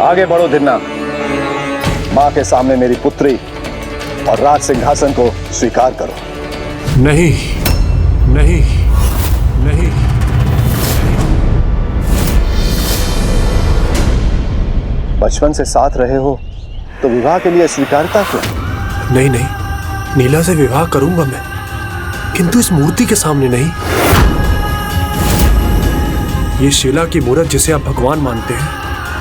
आगे बढ़ो धिन्ना, माँ के सामने मेरी पुत्री और राज सिंहासन को स्वीकार करो। नहीं नहीं नहीं। बचपन से साथ रहे हो तो विवाह के लिए स्वीकारता क्यों? नहीं नहीं, नीला से विवाह करूंगा मैं, किंतु इस मूर्ति के सामने नहीं। ये शिला की मूर्त जिसे आप भगवान मानते हैं,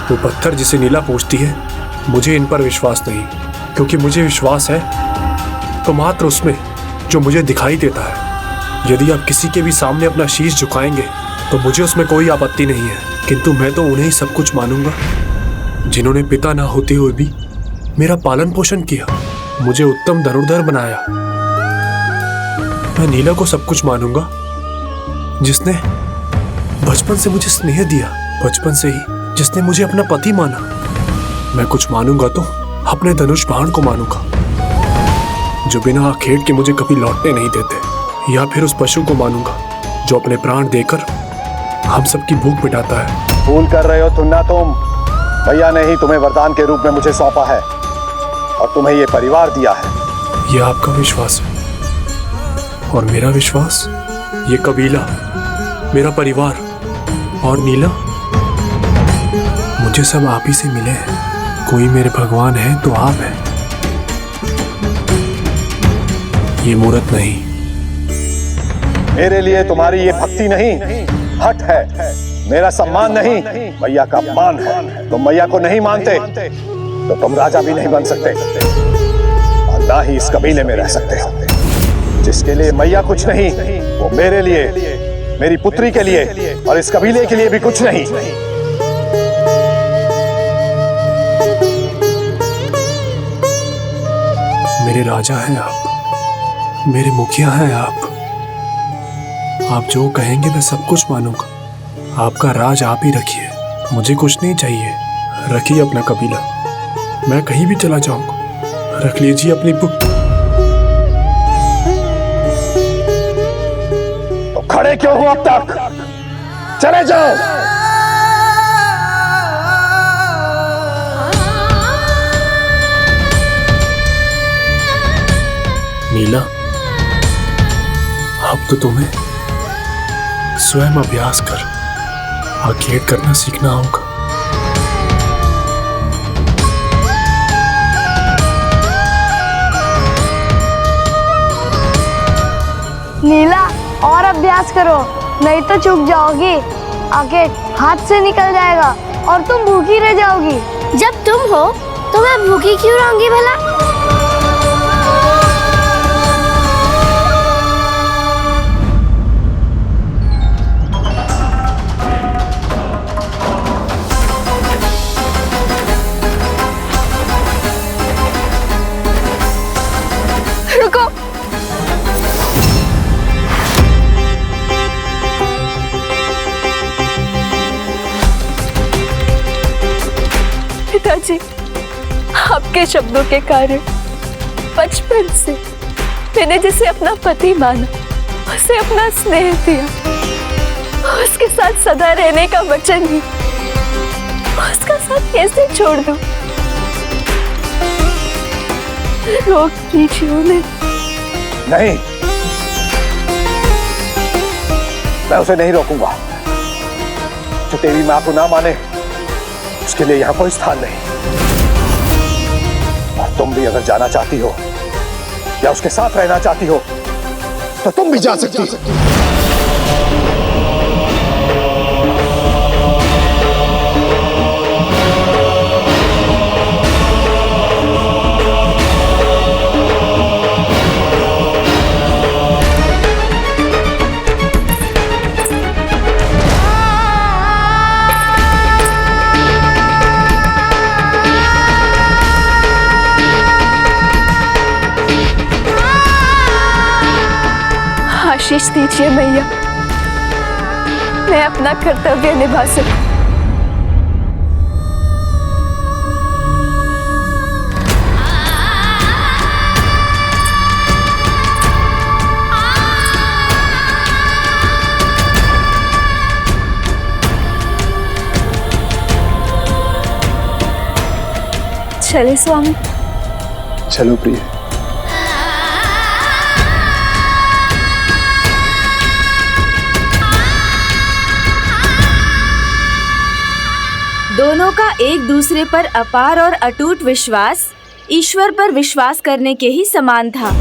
वो पत्थर जिसे नीला पूजती है, मुझे इन पर विश्वास नहीं। क्योंकि मुझे विश्वास है तो मात्र उसमें जो मुझे दिखाई देता है। यदि आप किसी के भी सामने अपना शीश झुकाएंगे तो मुझे उसमें कोई आपत्ति नहीं है, किंतु मैं तो उन्हें ही सब कुछ मानूंगा जिन्होंने पिता ना होते हुए भी मेरा पालन पोषण किया, मुझे उत्तम धनुर्धर बनाया। मैं नीला को सब कुछ मानूंगा जिसने बचपन से मुझे स्नेह दिया, बचपन से ही जिसने मुझे अपना पति माना। मैं कुछ मानूंगा तो अपने धनुष बाण को मानूंगा जो बिना आखेट के मुझे कभी लौटने नहीं देते, या फिर उस पशु को मानूंगा जो अपने प्राण देकर हम सबकी भूख मिटाता है। भूल कर रहे हो तुन्ना तुम। भैया ने ही तुम्हें वरदान के रूप में मुझे सौंपा है और तुम्हें ये परिवार दिया है। यह आपका विश्वास है और मेरा विश्वास, ये कबीला, मेरा परिवार और नीला, मुझे सब आप ही से मिले हैं। कोई मेरे भगवान है तो आप हैं, ये मूर्त नहीं। मेरे लिए तुम्हारी ये भक्ति नहीं, हट है। मेरा सम्मान नहीं, मैया का अपमान है। तुम मैया को नहीं मानते तो तुम राजा भी नहीं बन सकते और ना ही इस कबीले में रह सकते हो। जिसके लिए मैया कुछ नहीं, वो मेरे लिए, मेरी पुत्री के लिए और इस कबीले के लिए भी कुछ नहीं। मेरे राजा हैं आप, मेरे मुखिया हैं आप। आप जो कहेंगे मैं सब कुछ मानूंगा। आपका राज आप ही रखिए, मुझे कुछ नहीं चाहिए। रखिए अपना कबीला, मैं कहीं भी चला जाऊंगा। रख लीजिए अपनी तो खड़े क्यों हो अब तक? चले जाओ। नीला, अब तो तुम्हें स्वयं अभ्यास कर आखेट करना सीखना होगा। नीला, और अभ्यास करो, नहीं तो चूक जाओगी। आखेट हाथ से निकल जाएगा और तुम भूखी रह जाओगी। जब तुम हो तो मैं भूखी क्यों रहूंगी भला? रुको। पिताजी, आपके शब्दों के कारण बचपन से मैंने जिसे अपना पति माना, उसे अपना स्नेह दिया, उसके साथ सदा रहने का वचन ही उसका साथ कैसे छोड़ दूं? रोक कीजिए उन्हें। नहीं, मैं उसे नहीं रोकूंगा। जो तेरी मां को ना माने उसके लिए यहां कोई स्थान नहीं। और तुम भी अगर जाना चाहती हो या उसके साथ रहना चाहती हो तो तुम भी जा सकती हो। आशीष दीजिए मैया, मैं अपना कर्तव्य निभा सकूं। चले स्वामी। चलो प्रिय। दोनों का एक दूसरे पर अपार और अटूट विश्वास ईश्वर पर विश्वास करने के ही समान था।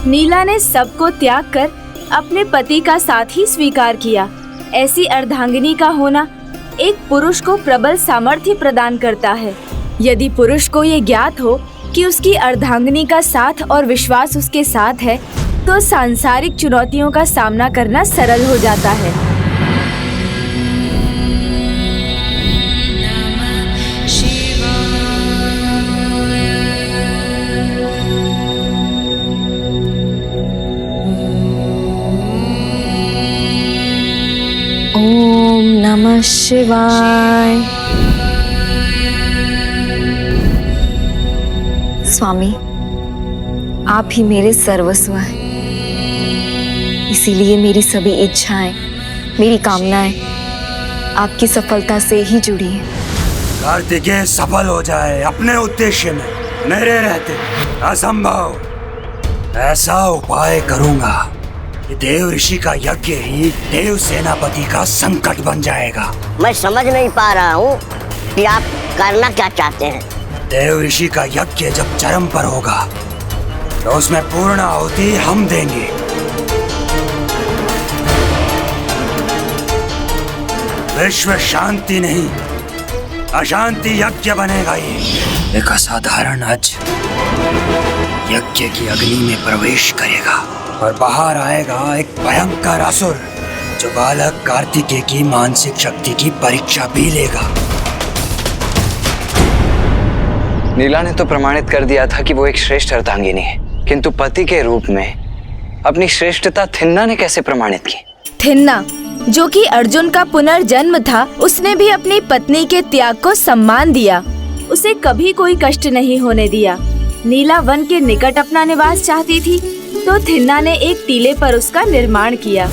नीला ने सबको त्याग कर अपने पति का साथ ही स्वीकार किया। ऐसी अर्धांगिनी का होना एक पुरुष को प्रबल सामर्थ्य प्रदान करता है। यदि पुरुष को ये ज्ञात हो कि उसकी अर्धांगिनी का साथ और विश्वास उसके साथ है, तो सांसारिक चुनौतियों का सामना करना सरल हो जाता है। ओम नमः शिवाय। स्वामी, आप ही मेरे सर्वस्व हैं। इसीलिए मेरी सभी इच्छाएं, मेरी कामनाएं आपकी सफलता से ही जुड़ी हैं। कार्तिकेय सफल हो जाए अपने उद्देश्य में, मेरे रहते असंभव। ऐसा उपाय करूंगा कि देव ऋषि का यज्ञ ही देव सेनापति का संकट बन जाएगा। मैं समझ नहीं पा रहा हूँ कि आप करना क्या चाहते हैं। देव ऋषि का यज्ञ जब चरम पर होगा तो उसमें पूर्ण आहुति हम देंगे। विश्व शांति नहीं, अशांति यज्ञ बनेगा। ये एक असाधारण अज यज्ञ की अग्नि में प्रवेश करेगा और बाहर आएगा एक भयंकर असुर जो बालक कार्तिकेय की मानसिक शक्ति की परीक्षा भी लेगा। नीला ने तो प्रमाणित कर दिया था कि वो एक श्रेष्ठ अर्धांगिनी है, किंतु पति के रूप में अपनी श्रेष्ठता थिन्ना ने कैसे प्रमाणित की? थिन्ना, जो कि अर्जुन का पुनर्जन्म था, उसने भी अपनी पत्नी के त्याग को सम्मान दिया। उसे कभी कोई कष्ट नहीं होने दिया। नीला वन के निकट अपना निवास चाहती थी, तो थिन्ना ने एक टीले पर उसका निर्माण किया।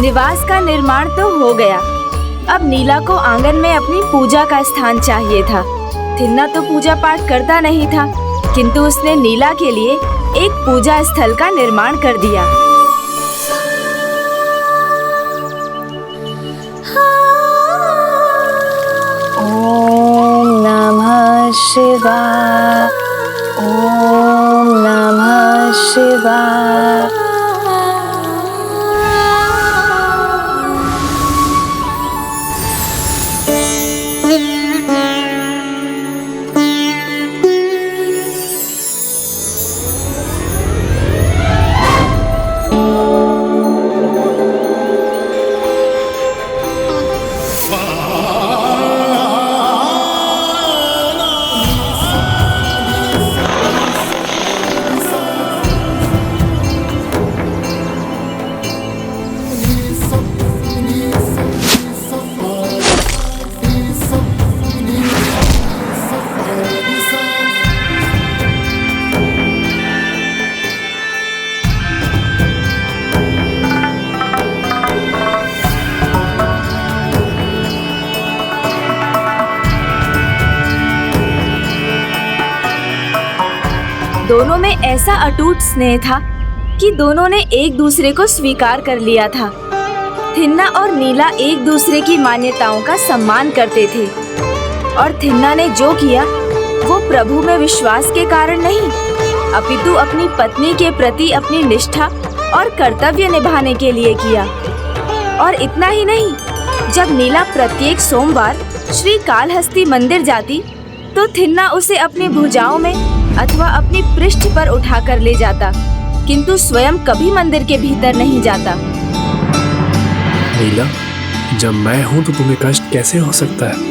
निवास का निर्माण तो हो गया। अब नीला को आंगन में अपनी पूजा का स्थान चाहिए था। थिन्ना तो पूजा पाठ करता नहीं था, किंतु उसने नीला के लिए एक पूजा स्थल का निर्माण कर दिया। ओम नमः शिवाय। ओम नमः शिवाय। दोनों में ऐसा अटूट स्नेह था कि दोनों ने एक दूसरे को स्वीकार कर लिया था। थिन्ना और नीला एक दूसरे की मान्यताओं का सम्मान करते थे, और थिन्ना ने जो किया वो प्रभु में विश्वास के कारण नहीं, अपितु अपनी पत्नी के प्रति अपनी निष्ठा और कर्तव्य निभाने के लिए किया। और इतना ही नहीं, जब नीला प्रत्येक सोमवार श्री कालहस्ती मंदिर जाती, तो थिन्ना उसे अपनी भुजाओं में अथवा अपनी पृष्ठ पर उठाकर ले जाता, किंतु स्वयं कभी मंदिर के भीतर नहीं जाता। नीला, जब मैं हूँ तो तुम्हें कष्ट कैसे हो सकता है?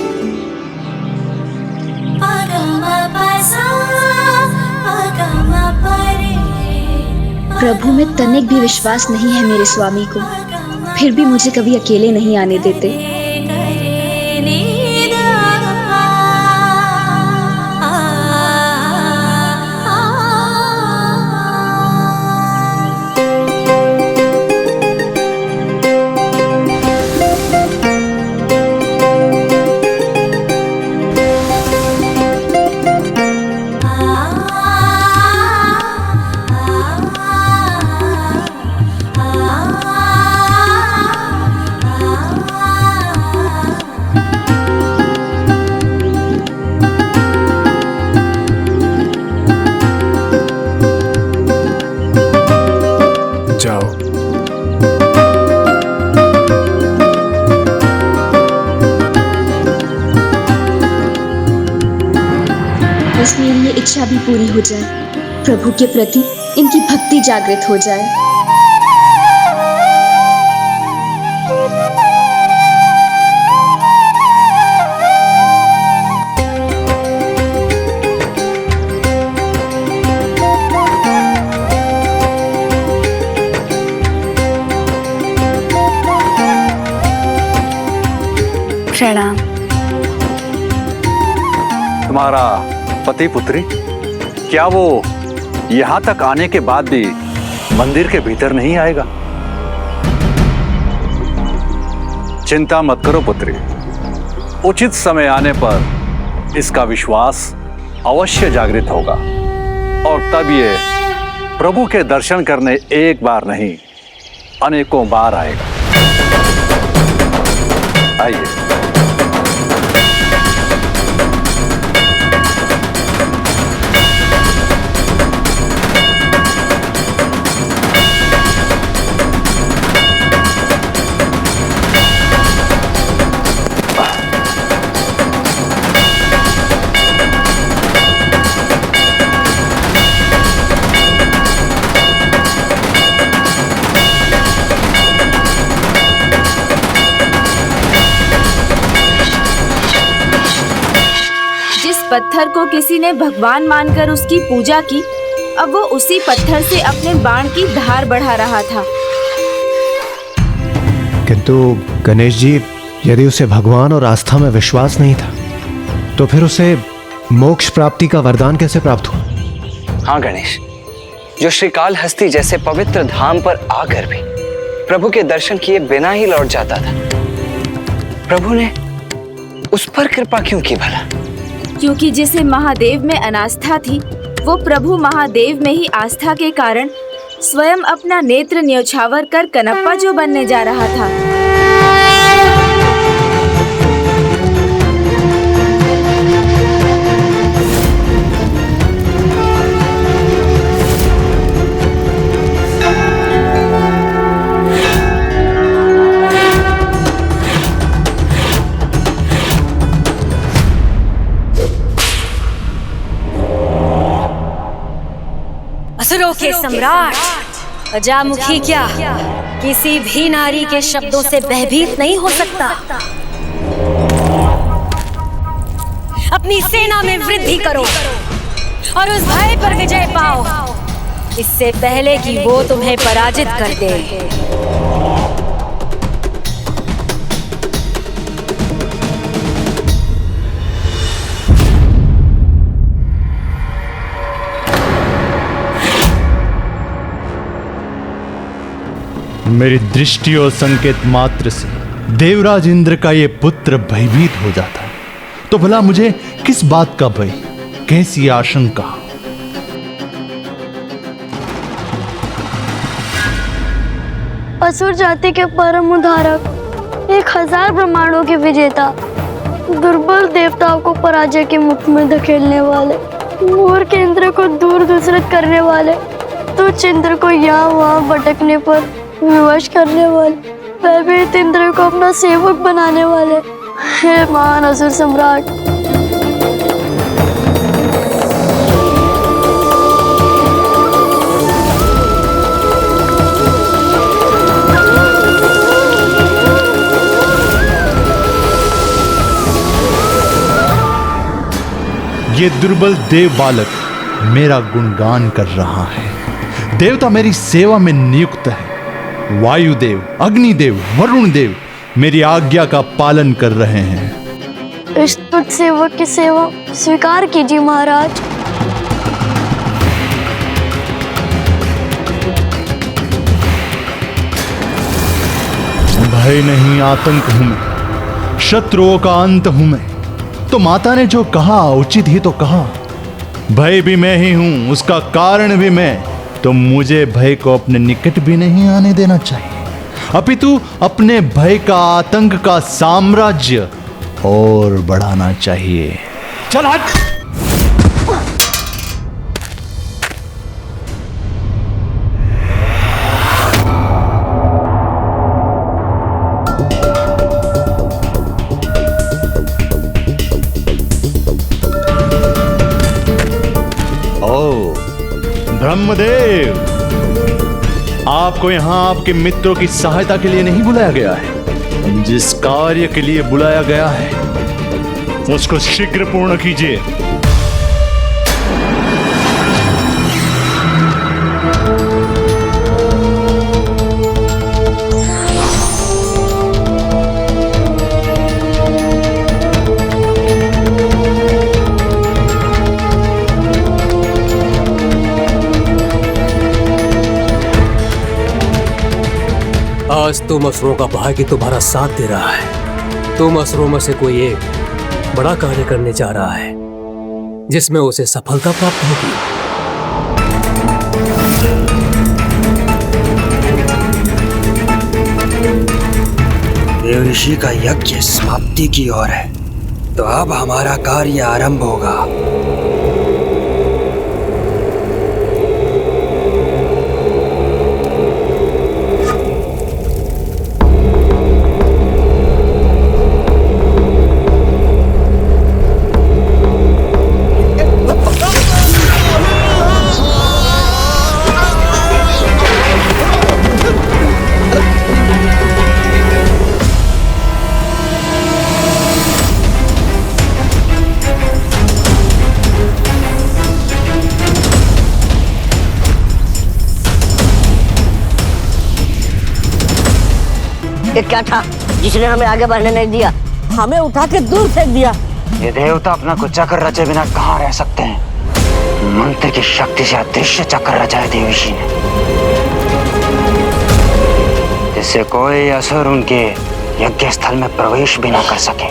प्रभु में तनिक भी विश्वास नहीं है मेरे स्वामी को। फिर भी मुझे कभी अकेले नहीं आने देते। जाओ। बस मेरी ये इच्छा भी पूरी हो जाए, प्रभु के प्रति इनकी भक्ति जागृत हो जाए। प्रणाम। तुम्हारा पति पुत्री, क्या वो यहाँ तक आने के बाद भी मंदिर के भीतर नहीं आएगा? चिंता मत करो पुत्री, उचित समय आने पर इसका विश्वास अवश्य जागृत होगा और तब ये प्रभु के दर्शन करने एक बार नहीं अनेकों बार आएगा। आइए। पत्थर को किसी ने भगवान मानकर उसकी पूजा की, अब वो उसी पत्थर से अपने बाण की धार बढ़ा रहा था। किंतु गणेश जी, यदि उसे भगवान और आस्था में विश्वास नहीं था तो फिर उसे मोक्ष प्राप्ति का वरदान कैसे प्राप्त हुआ? हाँ गणेश, जो श्रीकालहस्ती जैसे पवित्र धाम पर आकर भी प्रभु के दर्शन किए बिना ही लौट जाता था, प्रभु ने उस पर कृपा क्यों की भला? क्योंकि जिसे महादेव में अनास्था थी, वो प्रभु महादेव में ही आस्था के कारण स्वयं अपना नेत्र न्यौछावर कर कनप्पा जो बनने जा रहा था। असुरों के सम्राट अजामुखी क्या किसी भी नारी के शब्दों से भयभीत नहीं हो सकता। अपनी सेना में वृद्धि करो और उस भय पर विजय पाओ, इससे पहले कि वो तुम्हें पराजित कर दे। मेरी दृष्टि और संकेत मात्र से देवराज इंद्र का ये पुत्र भयभीत हो जाता, तो भला मुझे किस बात का भय, कैसी आशंका? असुर जाति के परम उद्धारक, 1000 ब्रह्मांडों के विजेता, दुर्बल देवताओं को पराजय के मुख में धकेलने वाले, मूर्ख इंद्र को दूर दूसरत करने वाले, तुच्छ इंद्र को यहाँ वहाँ भटकने पर विवश करने वाले, भयभीत इंद्र को अपना सेवक बनाने वाले, हे महान असुर सम्राट, ये दुर्बल देव बालक मेरा गुणगान कर रहा है। देवता मेरी सेवा में नियुक्त है वायुदेव, अग्निदेव, वरुण देव मेरी आज्ञा का पालन कर रहे हैं। इस तुझ सेवक की सेवा स्वीकार कीजिए महाराज। भय नहीं, आतंक हूं मैं, शत्रुओं का अंत हूं मैं। तो माता ने जो कहा उचित ही तो कहा। भय भी मैं ही हूं, उसका कारण भी मैं। तो मुझे भय को अपने निकट भी नहीं आने देना चाहिए, अपितु अपने भय का, आतंक का साम्राज्य और बढ़ाना चाहिए। चल हट। ब्रह्मदेव, आपको यहां आपके मित्रों की सहायता के लिए नहीं बुलाया गया है। जिस कार्य के लिए बुलाया गया है उसको शीघ्र पूर्ण कीजिए। आज तुम असुरों का भाग्य तुम्हारा साथ दे रहा है। तुम असुरों में से कोई एक बड़ा कार्य करने जा रहा है जिसमें उसे सफलता प्राप्त होगी। देव ऋषि का यज्ञ समाप्ति की ओर है, तो अब हमारा कार्य आरंभ होगा। ये क्या था जिसने हमें आगे बढ़ने नहीं दिया? हमें उठा के दूर फेंक दिया। ये देवता अपना कुछ चक्र रचे बिना कहाँ रह सकते हैं? मंत्र की शक्ति से अदृश्य चक्र रचा है देव ऋषि ने, जिससे कोई असुर उनके यज्ञ स्थल में प्रवेश भी ना कर सके।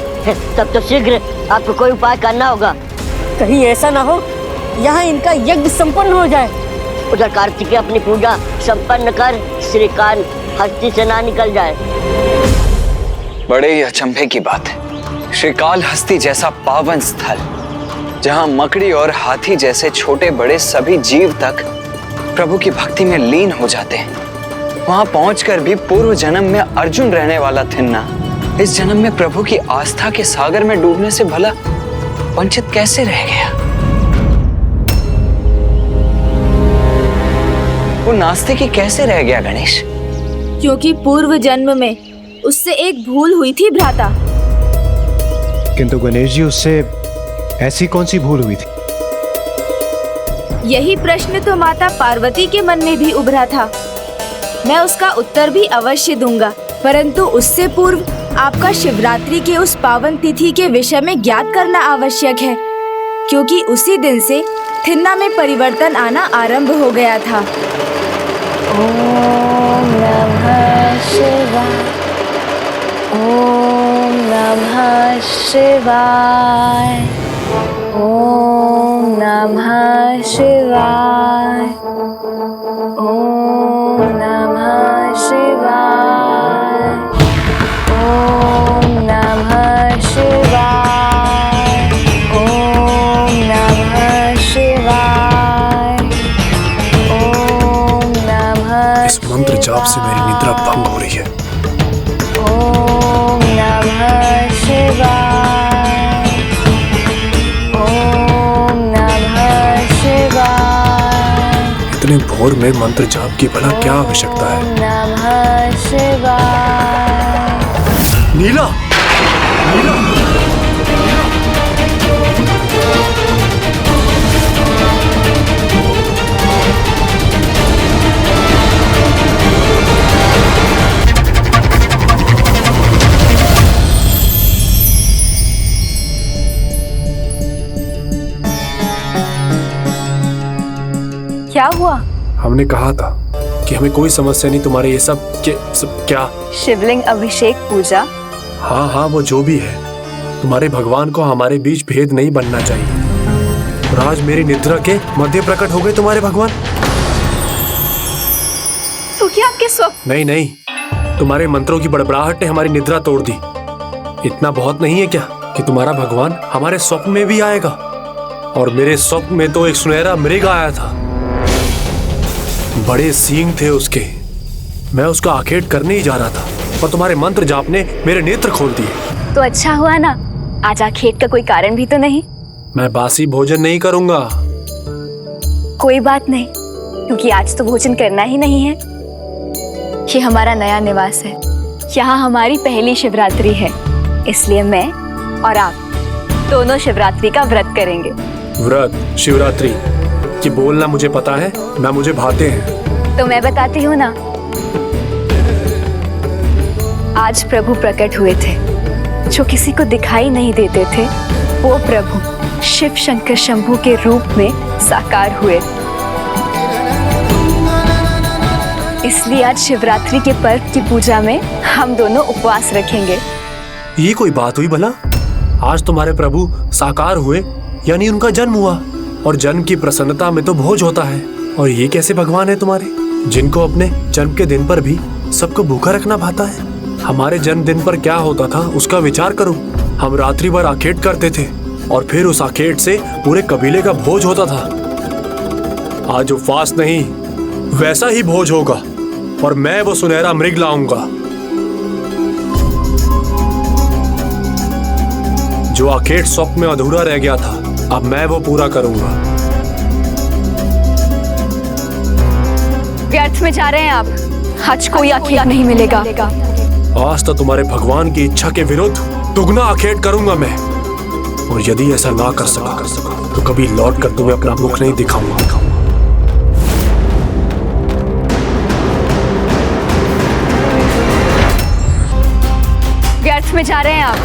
तब तो शीघ्र आपको कोई उपाय करना होगा। कहीं ऐसा ना हो यहाँ इनका यज्ञ संपन्न हो जाए। उधर कार्तिक अपनी पूजा संपन्न कर श्रीकांत हस्ती से ना निकल जाए। बड़े ही अचंभे की बात है। श्रीकाल हस्ती जैसा पावन स्थल, जहां मकड़ी और हाथी जैसे छोटे बड़े सभी जीव तक प्रभु की भक्ति में लीन हो जाते हैं, वहां पहुंचकर भी पूर्व जन्म में अर्जुन रहने वाला थिन्ना इस जन्म में प्रभु की आस्था के सागर में डूबने से भला वंचित कैसे रह गया? वो नास्तिक ही कैसे रह गया गणेश? क्योंकि पूर्व जन्म में उससे एक भूल हुई थी भ्राता। किंतु गणेश जी, उससे ऐसी कौन सी भूल हुई थी? यही प्रश्न तो माता पार्वती के मन में भी उभरा था। मैं उसका उत्तर भी अवश्य दूंगा, परंतु उससे पूर्व आपका शिवरात्रि के उस पावन तिथि के विषय में ज्ञात करना आवश्यक है, क्योंकि उसी दिन से थिन्ना में परिवर्तन आना आरंभ हो गया था। ओम नमः शिवाय, ओम नमः शिवाय, ओम नमः शिवाय, ओम नमः शिवाय, ओम नमः शिवाय, ओम नमः शिवाय, ओम नमः। इस मंत्र जाप से मेरी निद्रा भंग हो रही है। ओम नमः शिवाय, ओम नमः शिवाय। इतने भोर में मंत्र जाप की भला क्या आवश्यकता है? नमः शिवाय। नीला, नीला। क्या हुआ? हमने कहा था कि हमें कोई समस्या नहीं तुम्हारे ये सब क्या? शिवलिंग अभिषेक पूजा? हाँ हाँ, वो जो भी है, तुम्हारे भगवान को हमारे बीच भेद नहीं बनना चाहिए। और आज मेरी निद्रा के मध्य प्रकट हो गए तुम्हारे भगवान। तो क्या आपके स्वप्न? नहीं नहीं, तुम्हारे मंत्रों की बड़बड़ाहट ने हमारी निद्रा तोड़ दी। इतना बहुत नहीं है क्या कि तुम्हारा भगवान हमारे स्वप्न में भी आएगा? और मेरे स्वप्न में तो एक सुनहरा मृग आया था, बड़े सींग थे उसके। मैं उसका आखेट करने ही जा रहा था और तुम्हारे मंत्र जाप ने मेरे नेत्र खोल दिए। तो अच्छा हुआ ना, आज आखेट का कोई कारण भी तो नहीं। मैं बासी भोजन नहीं करूंगा। कोई बात नहीं, क्योंकि आज तो भोजन करना ही नहीं है। ये हमारा नया निवास है, यहाँ हमारी पहली शिवरात्रि है, इसलिए मैं और आप दोनों शिवरात्रि का व्रत करेंगे। व्रत शिवरात्रि की बोलना मुझे पता है ना, मुझे भाते हैं। तो मैं बताती हूँ ना। आज प्रभु प्रकट हुए थे, जो किसी को दिखाई नहीं देते थे, वो प्रभु शिव शंकर शंभू के रूप में साकार हुए। इसलिए आज शिवरात्रि के पर्व की पूजा में हम दोनों उपवास रखेंगे। ये कोई बात हुई भला? आज तुम्हारे प्रभु साकार हुए, यानी उनका जन्म हुआ, और जन्म की प्रसन्नता में तो भोज होता है। और ये कैसे भगवान है तुम्हारे, जिनको अपने जन्म के दिन पर भी सबको भूखा रखना भाता है? हमारे जन्मदिन पर क्या होता था उसका विचार करो। हम रात्रि भर आखेट करते थे और फिर उस आखेट से पूरे कबीले का भोज होता था। आज उपवास नहीं, वैसा ही भोज होगा, और मैं वो सुनहरा मृग लाऊंगा जो आखेट स्वप्न में अधूरा रह गया था। अब मैं वो पूरा करूंगा। व्यर्थ में जा रहे हैं आप, आज कोई आखेट नहीं मिलेगा। आज तो तुम्हारे भगवान की इच्छा के विरुद्ध दुगना आखेट करूंगा मैं, और यदि ऐसा ना कर सका तो कभी लौट कर तुम्हें अपना मुख नहीं दिखाऊंगा। व्यर्थ में जा रहे हैं आप।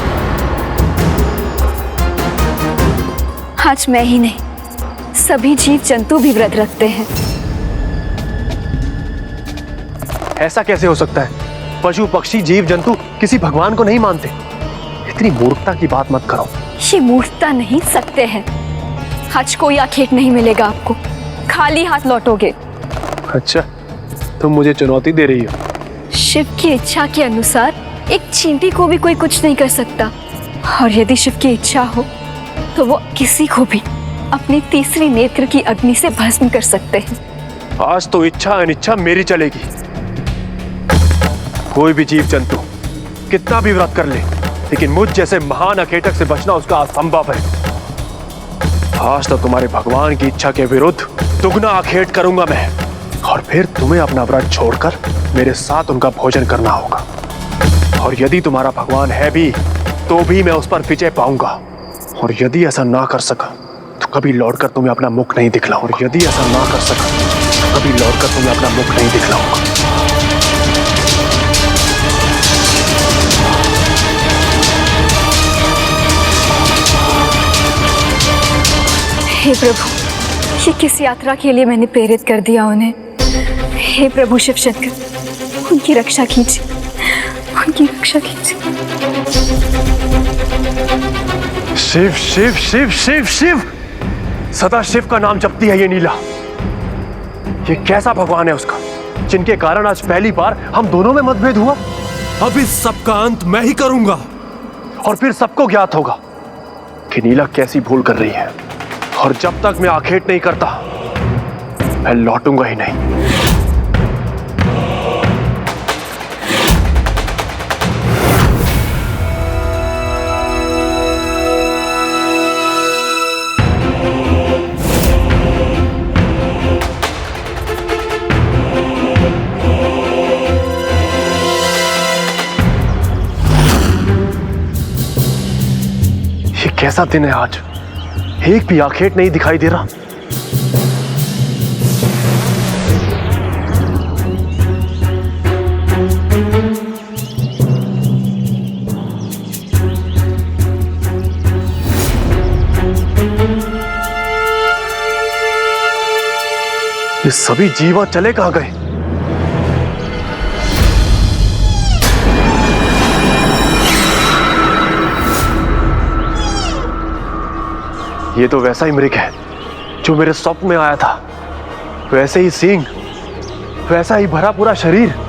आज मैं ही नहीं, सभी जीव जंतु भी व्रत रखते हैं। ऐसा कैसे हो सकता है? पशु पक्षी जीव जंतु किसी भगवान को नहीं मानते। इतनी मूर्खता की बात मत करो। ये मूर्खता नहीं, सत्य है। आज कोई आखेट नहीं मिलेगा आपको, खाली हाथ लौटोगे। अच्छा, तुम मुझे चुनौती दे रही हो? शिव की इच्छा के अनुसार एक चींटी को भी कोई कुछ नहीं कर सकता, और यदि शिव की इच्छा हो तो वो किसी को भी अपनी तीसरी नेत्र की अग्नि से भस्म कर सकते हैं। आज तो इच्छा अनिच्छा मेरी चलेगी। कोई भी जीव जंतु कितना भी व्रत कर ले, लेकिन मुझ जैसे महान अखेटक से बचना उसका असंभव है। आज तो तुम्हारे भगवान की इच्छा के विरुद्ध दुगना आखेट करूंगा मैं, और फिर तुम्हें अपना व्रत छोड़कर मेरे साथ उनका भोजन करना होगा। और यदि तुम्हारा भगवान है भी तो भी मैं उस पर विजय पाऊंगा। और यदि ऐसा ना कर सका तो कभी लौटकर तुम्हें अपना मुख नहीं दिखलाऊंगा। और यदि ऐसा ना कर सका तो कभी लौटकर तुम्हें अपना मुख नहीं दिखलाऊंगा। हे प्रभु, ये किस यात्रा के लिए मैंने प्रेरित कर दिया उन्हें। हे प्रभु शिव शंकर, उनकी रक्षा कीजिए, उनकी रक्षा कीजिए। शिव शिव शिव शिव शिव, सदा शिव का नाम जपती है ये नीला। ये कैसा भगवान है उसका, जिनके कारण आज पहली बार हम दोनों में मतभेद हुआ? अब इस सब का अंत मैं ही करूंगा, और फिर सबको ज्ञात होगा कि नीला कैसी भूल कर रही है। और जब तक मैं आखेट नहीं करता, मैं लौटूंगा ही नहीं। कैसा दिन है आज, एक भी आखेट नहीं दिखाई दे रहा। ये सभी जीवा चले कहां गए? ये तो वैसा ही मृग है जो मेरे स्वप्न में आया था। वैसे ही सींग, वैसा ही भरा पूरा शरीर।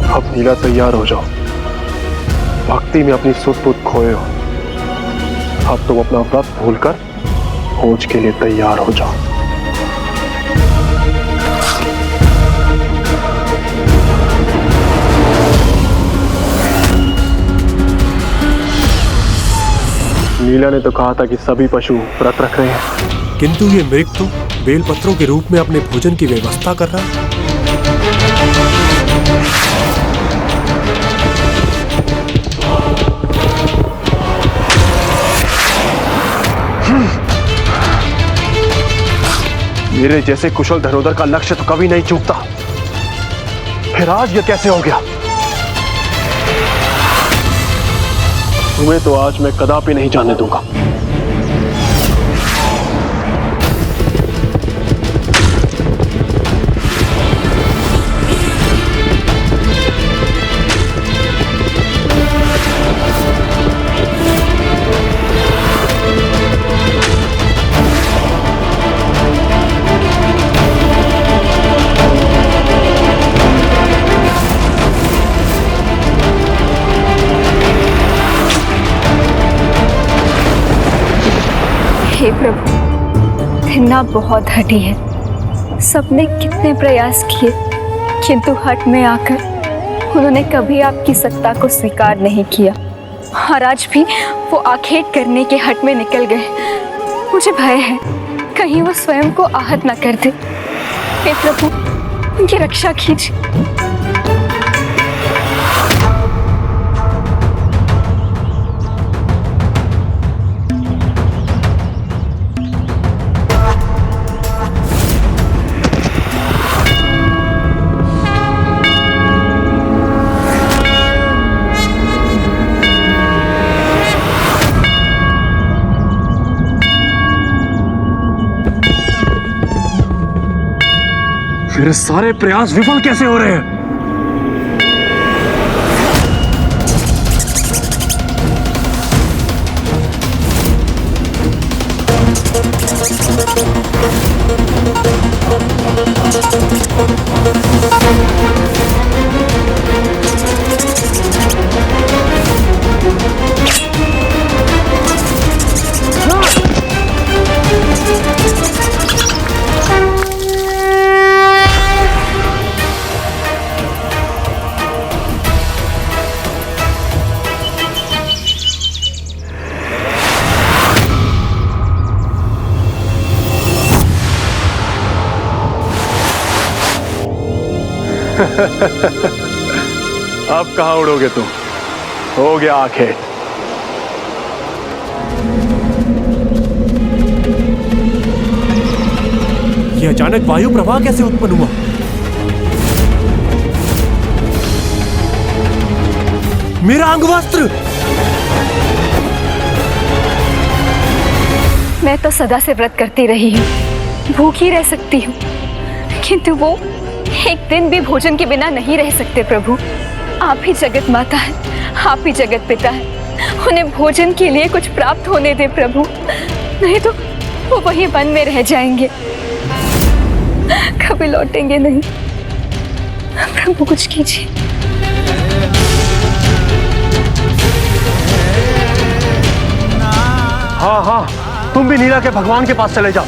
अब नीला तैयार हो जाओ। भक्ति में अपनी सुध बुध खोए हो। अब तुम अपना व्रत भूलकर खोज के लिए तैयार हो जाओ। नीला ने तो कहा था कि सभी पशु व्रत रख रहे हैं, किंतु ये मृग तो बेलपत्रों के रूप में अपने भोजन की व्यवस्था कर रहा है। मेरे जैसे कुशल धनुर्धर का लक्ष्य तो कभी नहीं चूकता, फिर आज ये कैसे हो गया? तुम्हें तो आज मैं कदापि नहीं जाने दूंगा। हे प्रभु, थिन्ना बहुत हठी है। सबने कितने प्रयास किए, किंतु हठ में आकर उन्होंने कभी आपकी सत्ता को स्वीकार नहीं किया और आज भी वो आखेट करने के हठ में निकल गए। मुझे भय है कहीं वो स्वयं को आहत न कर दे। हे प्रभु, उनकी रक्षा कीजिए। मेरे सारे प्रयास विफल कैसे हो रहे हैं? अब कहां उड़ोगे तुम? हो गया आखेट। यह अचानक वायु प्रवाह कैसे उत्पन्न हुआ? मेरा अंगवस्त्र! मैं तो सदा से व्रत करती रही हूँ, भूखी रह सकती हूँ, किंतु वो एक दिन भी भोजन के बिना नहीं रह सकते। प्रभु, आप ही जगत माता है, आप ही जगत पिता है। उन्हें भोजन के लिए कुछ प्राप्त होने दे प्रभु, नहीं तो वो वहीं वन में रह जाएंगे, कभी लौटेंगे नहीं। प्रभु कुछ कीजिए। हाँ हाँ, तुम भी नीला के भगवान के पास चले जाओ,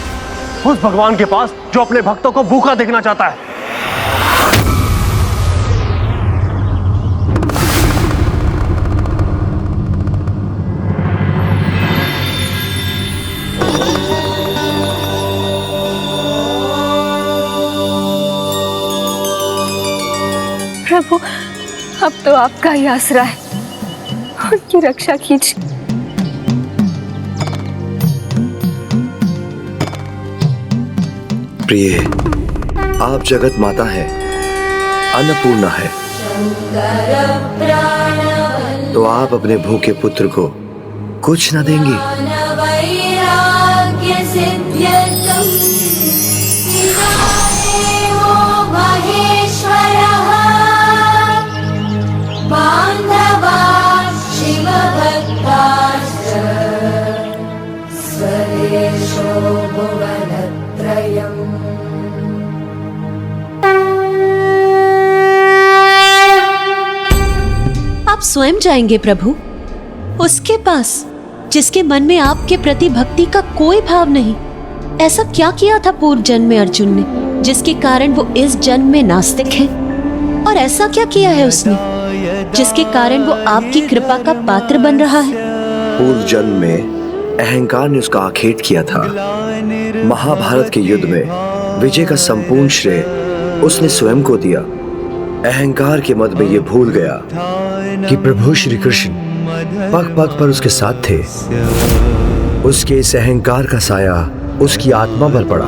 उस भगवान के पास जो अपने भक्तों को भूखा देखना चाहता है। प्रभु, अब तो आपका ही आसरा है, उनकी रक्षा कीजिए। प्रिय, आप जगत माता है, अन्नपूर्णा है, तो आप अपने भूखे पुत्र को कुछ न देंगी? आप स्वयं जाएंगे प्रभु उसके पास जिसके मन में आपके प्रति भक्ति का कोई भाव नहीं। ऐसा क्या किया था पूर्व जन्म में अर्जुन ने जिसके कारण वो इस जन्म में नास्तिक है? और ऐसा क्या किया है उसने जिसके कारण वो आपकी कृपा का पात्र बन रहा है? पूर्व जन्म में अहंकार ने उसका आखेट किया था। महाभारत के युद्ध में विजय का संपूर्ण श्रेय उसने स्वयं को दिया। अहंकार के मद में ये भूल गया कि प्रभु श्री कृष्ण पग पग पर उसके साथ थे। उसके इस अहंकार का साया उसकी आत्मा पर पड़ा।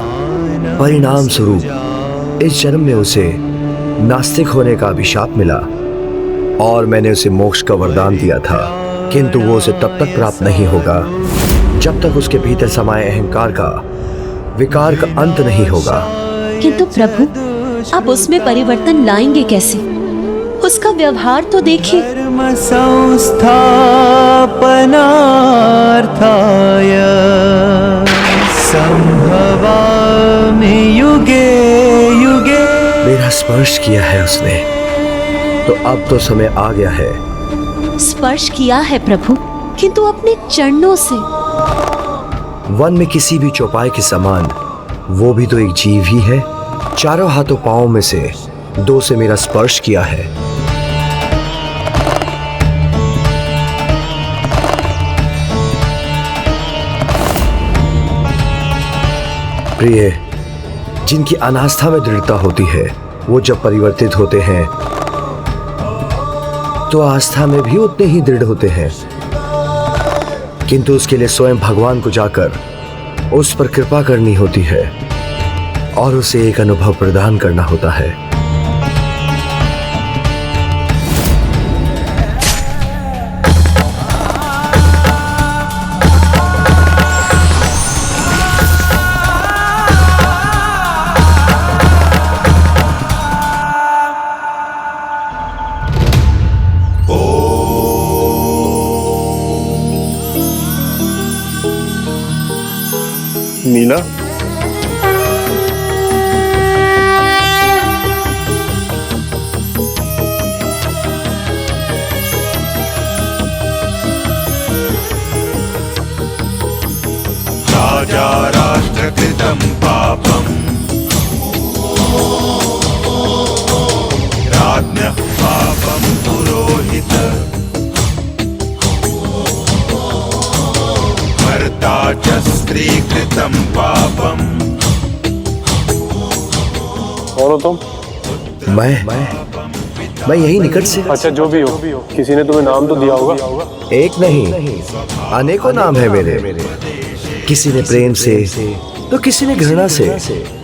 परिणाम स्वरूप इस जन्म में उसे नास्तिक होने का अभिशाप मिला और मैंने उसे मोक्ष का वरदान दिया था, किंतु वो उसे तब तक प्राप्त नहीं होगा जब तक उसके भीतर समाये अहंकार का विकार का अंत नहीं होगा। किंतु प्रभु आप उसमें परिवर्तन लाएंगे कैसे? उसका व्यवहार तो देखिए। संस्थापनार्थाय संभवामि युगे युगे। मेरा स्पर्श किया है उसने, तो अब तो समय आ गया है। स्पर्श किया है प्रभु, किंतु अपने चरणों से। वन में किसी भी चौपाई के समान वो भी तो एक जीव ही है। चारों हाथों पांवों में से दो से मेरा स्पर्श किया है। प्रिय, जिनकी अनास्था में दृढ़ता होती है वो जब परिवर्तित होते हैं तो आस्था में भी उतने ही दृढ़ होते हैं, किंतु उसके लिए स्वयं भगवान को जाकर उस पर कृपा करनी होती है और उसे एक अनुभव प्रदान करना होता है। नीला, राजा राष्ट्रकृतं पापं राज्ञः पापं पुरोहित भर्ता च स्त्रीकृतं पापं। कौन हो तुम? मैं यही निकट से। अच्छा, जो भी हो, किसी ने तुम्हें नाम तो दिया होगा? एक नहीं, अनेकों नाम है मेरे। किसी ने प्रेम से तो किसी ने घृणा से,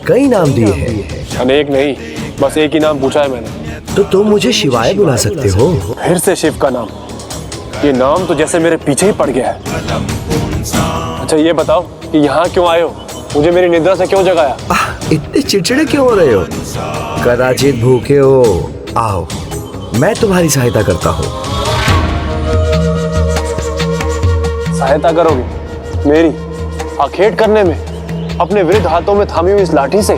कई नाम दिए हैं। अनेक नहीं, बस एक ही नाम पूछा है मैंने। तो तुम मुझे शिवाय बुला सकते हो। फिर से शिव का नाम? ये नाम तो जैसे मेरे पीछे ही पड़ गया है। अच्छा ये बताओ कि यहाँ क्यों आए हो? मुझे मेरी निद्रा से क्यों जगाया? इतने चिड़चिड़े क्यों हो रहे हो? कदाचित भूखे हो। आओ, मैं तुम्हारी सहायता करता हूँ। सहायता करोगे मेरी? आखेट करने में? अपने वृद्ध हाथों में थामी हुई इस लाठी से?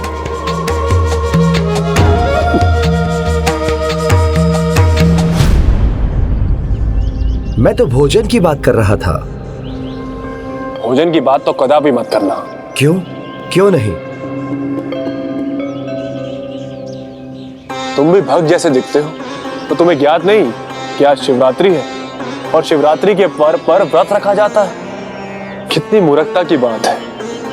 मैं तो भोजन की बात कर रहा था। भोजन की बात तो कदापि मत करना। क्यों? क्यों नहीं? तुम भी भक्त जैसे दिखते हो, तो तुम्हें ज्ञात नहीं कि आज शिवरात्रि है और शिवरात्रि के पर्व पर व्रत रखा जाता है। कितनी मूर्खता की बात है।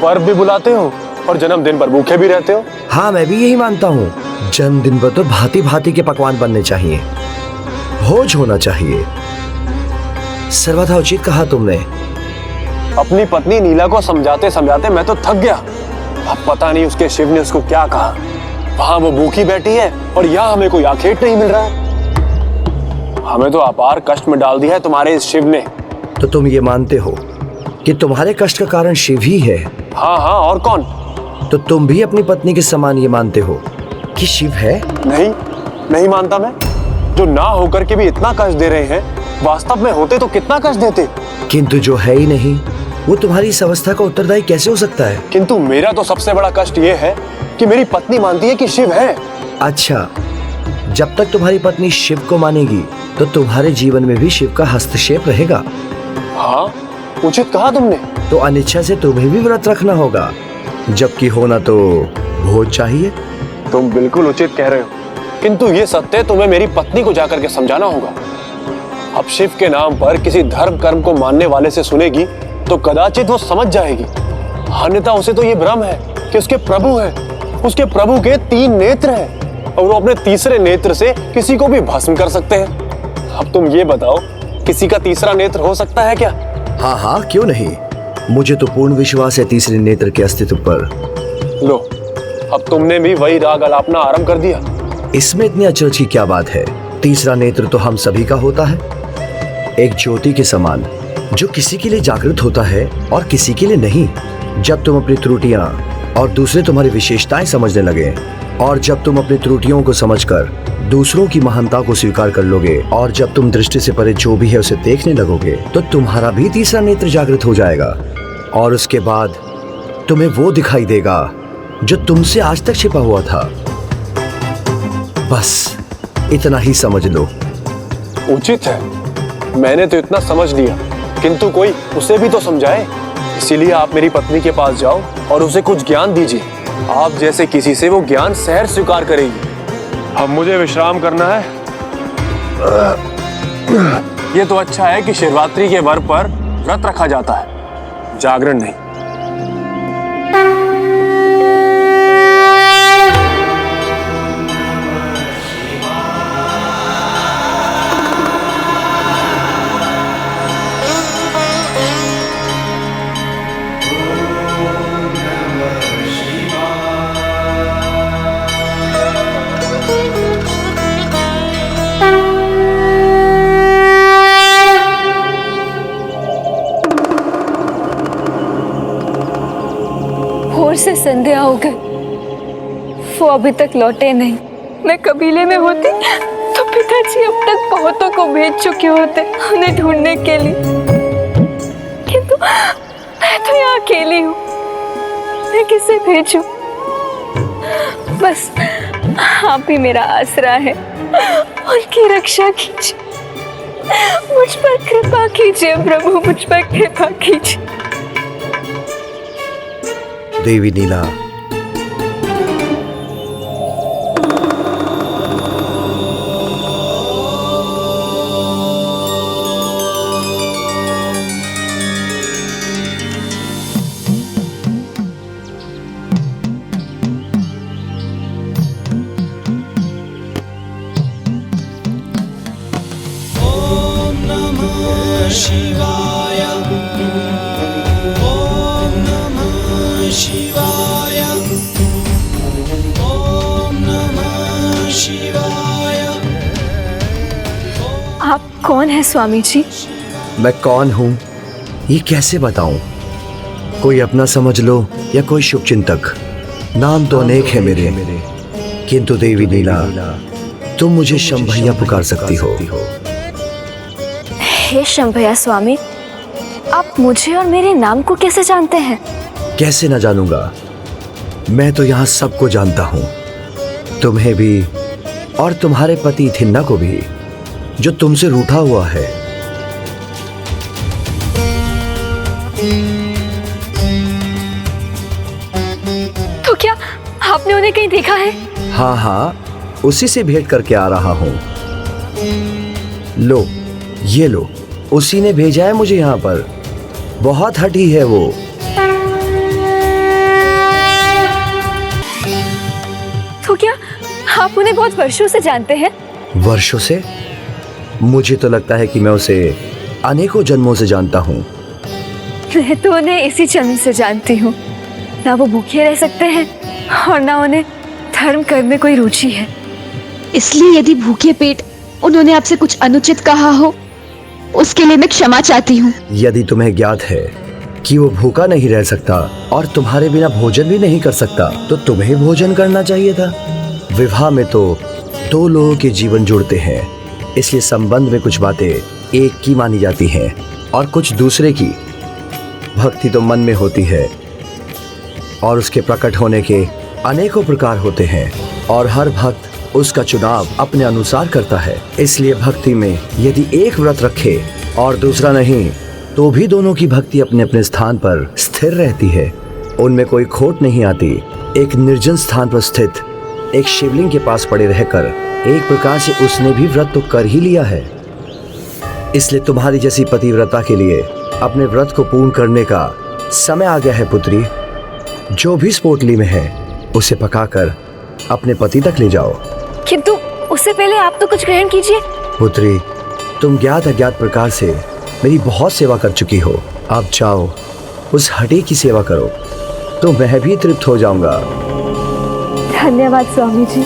पर्व भी बुलाते हो और जन्मदिन पर भूखे भी रहते हो। हाँ, मैं भी यही मानता हूँ। जन्मदिन पर तो भांति भांति के पकवान बनने चाहिए, भोज होना चाहिए। सर्वथा उचित कहा तुमने। अपनी पत्नी नीला को समझाते समझाते मैं तो थक गया। अब पता नहीं उसके शिव ने उसको क्या कहा। वहां वो भूखी बैठी है और यहाँ हमें कोई आखेट नहीं मिल रहा है। हमें तो अपार कष्ट में डाल दिया है तुम्हारे इस शिव ने। तो तुम ये मानते हो कि तुम्हारे कष्ट का कारण शिव ही है? हाँ हाँ, और कौन? तो तुम भी अपनी पत्नी के समान ये मानते हो कि शिव है? नहीं, नहीं मानता मैं। जो ना होकर के भी इतना कष्ट दे रहे हैं, वास्तव में होते तो कितना कष्ट देते। किंतु जो है ही नहीं, वो तुम्हारी इस अवस्था का उत्तरदायी कैसे हो सकता है? किंतु मेरा तो सबसे बड़ा कष्ट ये है कि मेरी पत्नी मानती है कि शिव है। अच्छा, जब तक तुम्हारी पत्नी शिव को मानेगी तो तुम्हारे जीवन में भी शिव का हस्तक्षेप रहेगा। हाँ, उचित कहा तुमने। तो अनिच्छा से तुम्हें भी व्रत रखना होगा, जबकि होना तो भोज चाहिए। तुम बिल्कुल उचित कह रहे हो, किंतु ये सत्य तुम्हें मेरी पत्नी को जाकर के समझाना होगा। अब शिव के नाम पर किसी धर्म कर्म को मानने वाले से सुनेगी तो कदाचित वो समझ जाएगी, अन्यथा उसे तो ये भ्रम है कि उसके प्रभु है। उसके प्रभु के 3 नेत्र हैं और वो अपने तीसरे नेत्र से किसी को भी भस्म कर सकते हैं। अब तुम ये बताओ, किसी का तीसरा नेत्र हो सकता है क्या? हाँ हाँ, क्यों नहीं। मुझे तो पूर्ण विश्वास है तीसरे नेत्र के अस्तित्व पर। लो, अब तुमने भी वही राग अलापना आरंभ कर दिया। इसमें इतनी अचरज की क्या बात है? तीसरा नेत्र तो हम सभी का होता है, एक ज्योति के समान, जो किसी के लिए जागृत होता है और किसी के लिए नहीं। जब तुम अपनी त्रुटियां और दूसरे तुम्हारी विशेषताएं समझने लगे, और जब तुम अपनी त्रुटियों को समझकर दूसरों की महानता को स्वीकार कर लोगे, और जब तुम दृष्टि से परे जो भी है उसे देखने लगोगे, तो तुम्हारा भी तीसरा नेत्र जागृत हो जाएगा। और उसके बाद तुम्हें वो दिखाई देगा जो तुमसे आज तक छिपा हुआ था। बस इतना ही समझ लो। उचित है, मैंने तो इतना समझ लिया, किंतु कोई उसे भी तो समझाए। इसीलिए आप मेरी पत्नी के पास जाओ और उसे कुछ ज्ञान दीजिए। आप जैसे किसी से वो ज्ञान सहर्ष स्वीकार करेगी। अब मुझे विश्राम करना है। ये तो अच्छा है कि शिवरात्रि के वर पर व्रत रखा जाता है, जागरण नहीं। से संध्या हो गई, वो अभी तक लौटे नहीं। मैं कबीले में होती तो पिताजी अब तक बहुतों को भेज चुके होते उन्हें ढूंढने के लिए, किंतु मैं तो यहाँ अकेली हूँ। मैं किसे भेजूं? बस आप ही मेरा आसरा है। उनकी रक्षा कीजिए, मुझ पर कृपा कीजिए प्रभु, मुझ पर कृपा कीजिए। देवी नीला, ओम नमः शिवाय, ओम नमः शिवाय, ओम नमः शिवाय। आप कौन है स्वामी जी? मैं कौन हूँ ये कैसे बताऊं? कोई अपना समझ लो या कोई शुभचिंतक, नाम तो अनेक है मेरे, किंतु देवी नीला तुम मुझे शंभैया पुकार सकती हो। हे शंभैया स्वामी, आप मुझे और मेरे नाम को कैसे जानते हैं? कैसे न जानूंगा, मैं तो यहाँ सबको जानता हूँ, तुम्हें भी और तुम्हारे पति थिन्ना को भी, जो तुमसे रूठा हुआ है। तो क्या आपने उन्हें कहीं देखा है? हाँ हाँ, उसी से भेंट करके आ रहा हूँ। लो, ये लो, उसी ने भेजा है मुझे यहाँ पर। बहुत हठी है वो। तो क्या आप उन्हें बहुत वर्षों से जानते हैं? वर्षों से? मुझे तो लगता है कि मैं उसे अनेकों जन्मों से जानता हूँ। मैं तो उन्हें इसी जन्म से जानती हूँ। ना वो भूखे रह सकते हैं और ना उन्हें धर्म कर्म में कोई रुचि है। इसलिए यदि भूखे पेट उन्होंने आपसे कुछ अनुचित कहा हो, उसके लिए मैं क्षमा चाहती हूँ। यदि तुम्हें ज्ञात है कि वो भूखा नहीं रह सकता और तुम्हारे बिना भोजन भी नहीं कर सकता, तो तुम्हें भोजन करना चाहिए था। विवाह में तो दो लोगों के जीवन जुड़ते हैं, इसलिए संबंध में कुछ बातें एक की मानी जाती हैं और कुछ दूसरे की। भक्ति तो मन में होती है और उसके प्रकट होने के अनेकों प्रकार होते हैं और हर भक्त उसका चुनाव अपने अनुसार करता है। इसलिए भक्ति में यदि एक व्रत रखे और दूसरा नहीं, तो भी दोनों की भक्ति अपने अपने स्थान पर स्थिर रहती है, उनमें कोई खोट नहीं आती। एक निर्जन स्थान पर स्थित एक शिवलिंग के पास पड़े रहकर एक प्रकार से उसने भी व्रत तो कर ही लिया है। इसलिए तुम्हारी जैसी पतिव्रता के लिए अपने व्रत को पूर्ण करने का समय आ गया है पुत्री। जो भी इस पोटली में है उसे पकाकर अपने पति तक ले जाओ। किंतु उससे पहले आप तो कुछ ग्रहण कीजिए। पुत्री, तुम ज्ञात अज्ञात प्रकार से मेरी बहुत सेवा कर चुकी हो, अब जाओ उस हड्डी की सेवा करो, तो मैं भी तृप्त हो जाऊंगा। धन्यवाद स्वामी जी।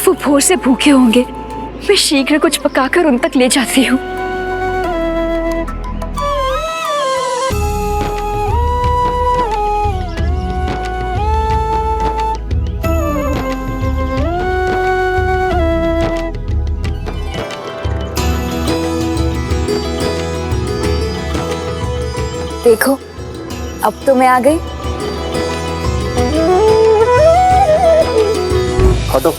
वो भोर से भूखे होंगे, मैं शीघ्र कुछ पकाकर उन तक ले जाती हूँ। देखो, अब तो मैं आ गई। हटो।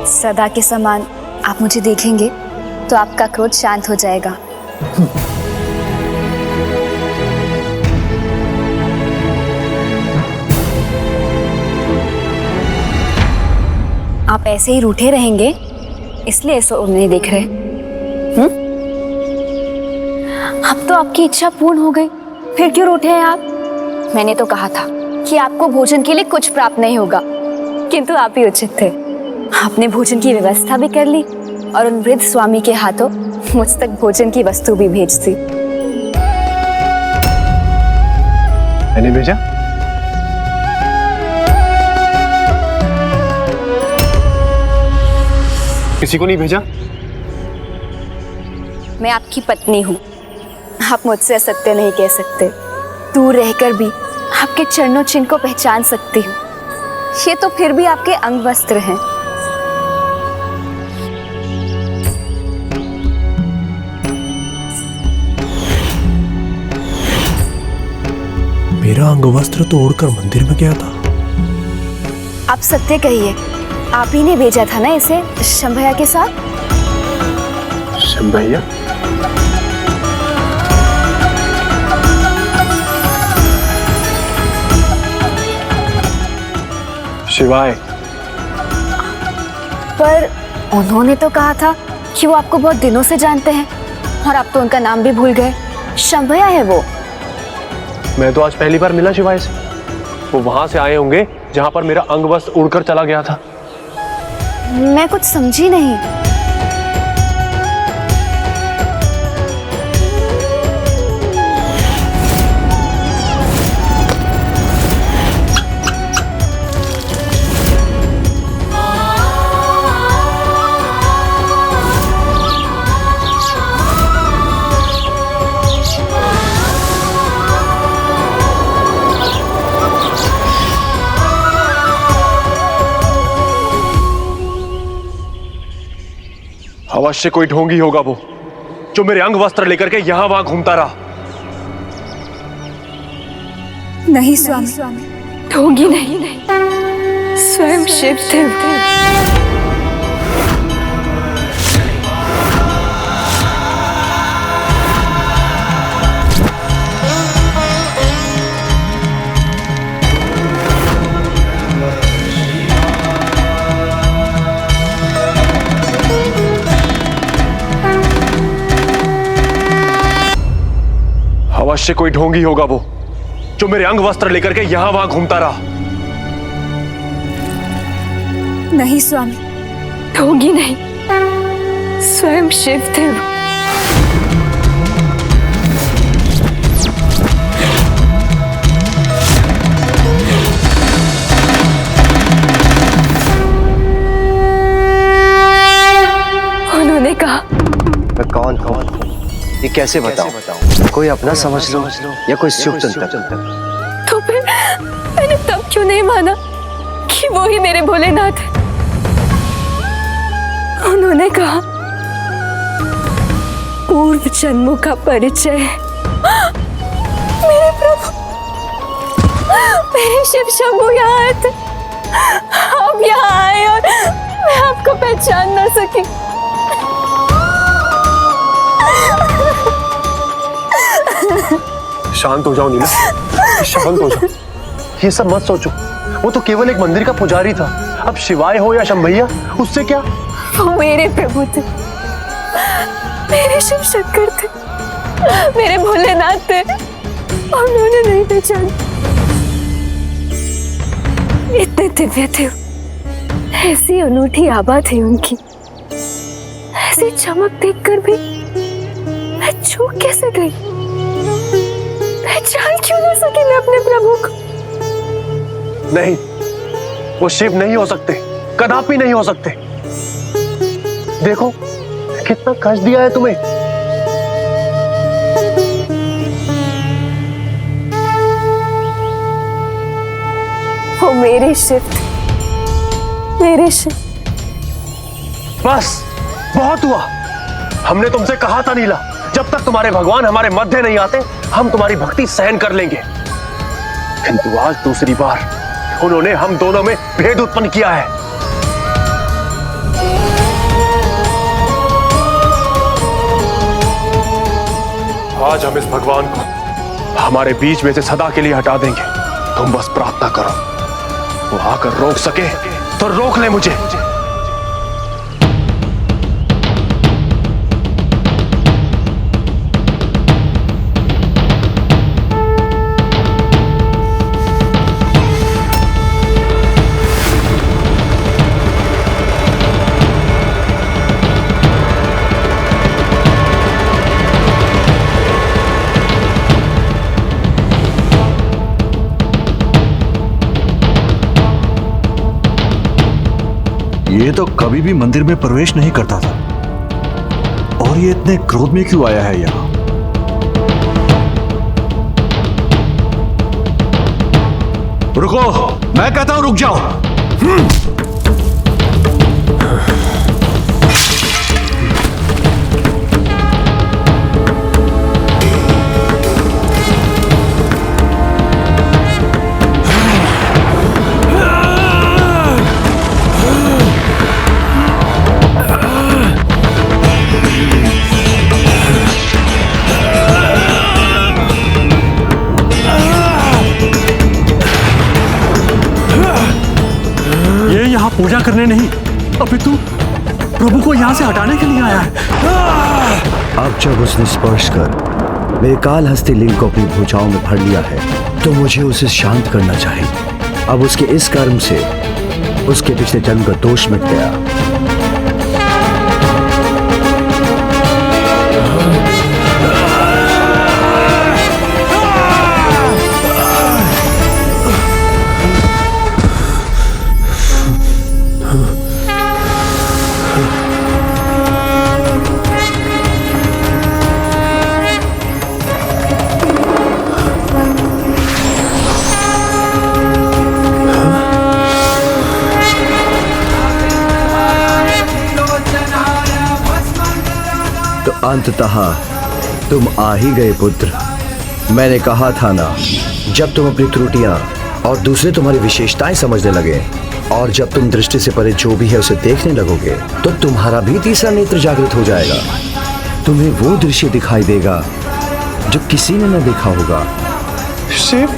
सदा के समान आप मुझे देखेंगे तो आपका क्रोध शांत हो जाएगा। आप ऐसे ही रूठे रहेंगे, इसलिए ऐसा नहीं देख रहे। अब तो आपकी इच्छा पूर्ण हो गई, फिर क्यों रूठे हैं आप? मैंने तो कहा था कि आपको भोजन के लिए कुछ प्राप्त नहीं होगा, किंतु आप ही उचित थे। आपने भोजन की व्यवस्था भी कर ली और उन वृद्ध स्वामी के हाथों मुझ तक भोजन की वस्तु भी भेज दी। मैंने भेजा? किसी को नहीं भेजा? मैं आपकी पत्नी हूँ, आप मुझसे असत्य नहीं कह सकते। दूर रहकर भी आपके चरणों चिन्ह को पहचान सकती हूँ। ये तो फिर भी आपके अंग वस्त्र हैं। मेरा अंगवस्त्र तो उड़कर मंदिर में गया था। आप सत्य कहिए, आप ही ने भेजा था ना इसे शंभैया के साथ? शंभैया? शिवाय। पर उन्होंने तो कहा था कि वो आपको बहुत दिनों से जानते हैं और आप तो उनका नाम भी भूल गए। शंभैया है वो। मैं तो आज पहली बार मिला शिवाय से। वो वहां से आए होंगे जहां पर मेरा अंगवस्त्र उड़कर चला गया था। मैं कुछ समझी नहीं। अवश्य कोई ढोंगी होगा वो, जो मेरे अंग वस्त्र लेकर के यहां वहां घूमता रहा। नहीं स्वामी, ढोंगी नहीं, स्वयं शिव थे। अवश्य कोई ढोंगी होगा वो, जो मेरे अंग वस्त्र लेकर के यहां वहां घूमता रहा। नहीं स्वामी, ढोंगी नहीं, स्वयं शिव थे वो। उन्होंने कहा मैं कौन हूँ ये कैसे बताऊं? कोई अपना समझ लो या कोई शुभ चिंतक। तो फिर मैंने तब क्यों नहीं माना कि वो ही मेरे भोलेनाथ है? उन्होंने कहा पूर्व जन्मों का परिचय। मेरे प्रभु, मेरे शिव शंभू यहाँ आए थे, आप यहाँ आए और मैं आपको पहचान ना सकी। शांत हो जाओ नीला, शांत हो जाओ। ये सब मत सोचो, वो तो केवल एक मंदिर का पुजारी था। अब शिवाय हो या शंभैया, उससे क्या? वो मेरे प्रभु थे, मेरे शिव शंकर थे, मेरे भोलेनाथ थे, और उन्होंने नहीं पहचाना। इतने दिव्य थे, ऐसी अनूठी आभा थी उनकी, ऐसी चमक देखकर भी मैं चूक कैसे गई? पहचान क्यों ना सकी मैं अपने प्रभु को? नहीं, वो शिव नहीं हो सकते, कदापि नहीं हो सकते। देखो कितना कष्ट दिया है तुम्हें। वो मेरे शिव थे, मेरे शिव। बस बहुत हुआ। हमने तुमसे कहा था नीला, जब तक तुम्हारे भगवान हमारे मध्य नहीं आते हम तुम्हारी भक्ति सहन कर लेंगे। किंतु आज दूसरी बार उन्होंने हम दोनों में भेद उत्पन्न किया है। आज हम इस भगवान को हमारे बीच में से सदा के लिए हटा देंगे। तुम बस प्रार्थना करो, वो आकर रोक सके तो रोक ले मुझे। ये तो कभी भी मंदिर में प्रवेश नहीं करता था, और ये इतने क्रोध में क्यों आया है यहाँ? रुको, मैं कहता हूं रुक जाओ। पूजा करने नहीं, अपितु प्रभु को यहाँ से हटाने के लिए आया है। अब जब उसने स्पर्श कर मेरे काल हस्ती लिंग को अपनी भुजाओं में भर लिया है, तो मुझे उसे शांत करना चाहिए। अब उसके इस कर्म से उसके पिछले जन्म का दोष मिट गया। अंततः तुम आ ही गए पुत्र। मैंने कहा था ना, जब तुम अपनी त्रुटियां और दूसरे तुम्हारी विशेषताएं समझने लगे और जब तुम दृष्टि से परे जो भी है उसे देखने लगोगे, तो तुम्हारा भी तीसरा नेत्र जागृत हो जाएगा। तुम्हें वो दृश्य दिखाई देगा जो किसी ने न देखा होगा। शिव,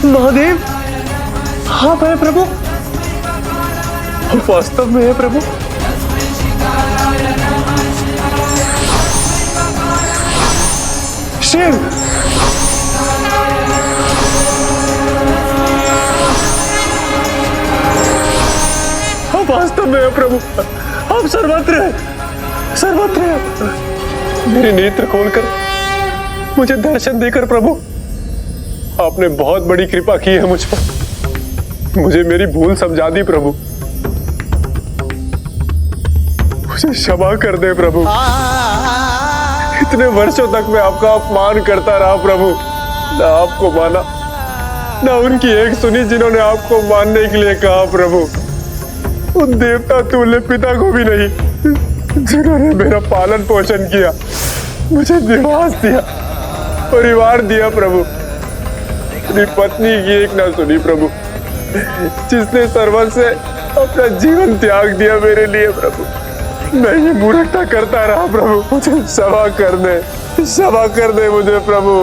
महादेव, हाँ है प्रभु, वास्तव में है प्रभु। शिव, में है प्रभु, आप सर्वत्र हैं, सर्वत्र हैं। मेरे नेत्र खोलकर मुझे दर्शन देकर प्रभु आपने बहुत बड़ी कृपा की है मुझ पर। मुझे मेरी भूल समझा दी प्रभु, मुझे क्षमा कर दे प्रभु। इतने वर्षों तक मैं आपका अपमान करता रहा प्रभु, ना आपको माना ना उनकी एक सुनी जिन्होंने आपको मानने के लिए कहा प्रभु। उन देवता तुल्य पिता को भी नहीं जिन्होंने मेरा पालन पोषण किया, मुझे निवास दिया, परिवार दिया प्रभु। अपनी पत्नी की एक ना सुनी प्रभु, जिसने सर्वस्व से अपना जीवन त्याग दिया मेरे लिए प्रभु। मैं ये मूर्खता करता रहा प्रभु, मुझे क्षमा कर दे, क्षमा कर दे मुझे प्रभु।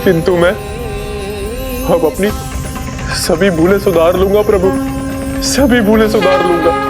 किंतु मैं अब अपनी सभी भूलें सुधार लूंगा प्रभु, सभी भूलें सुधार लूंगा।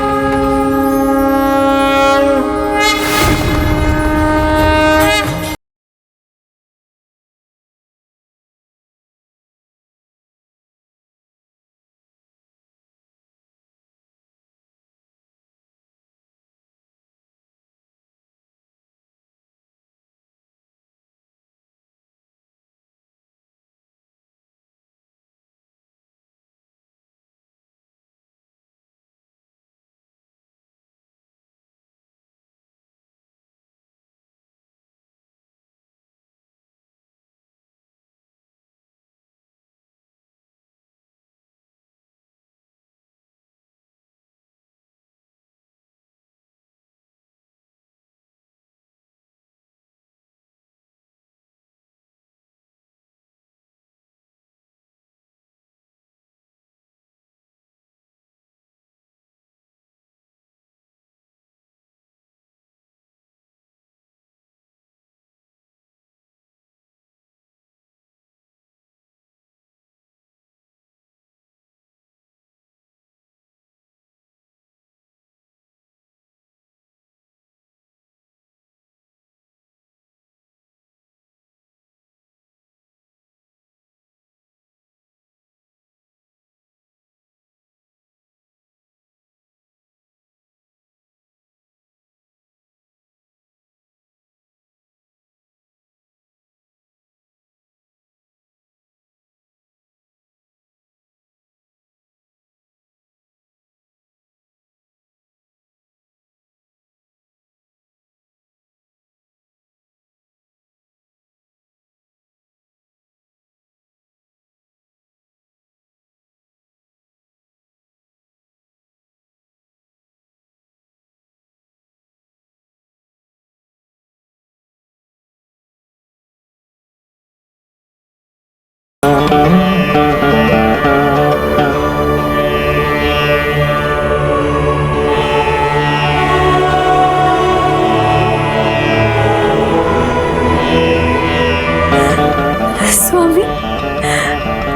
स्वामी,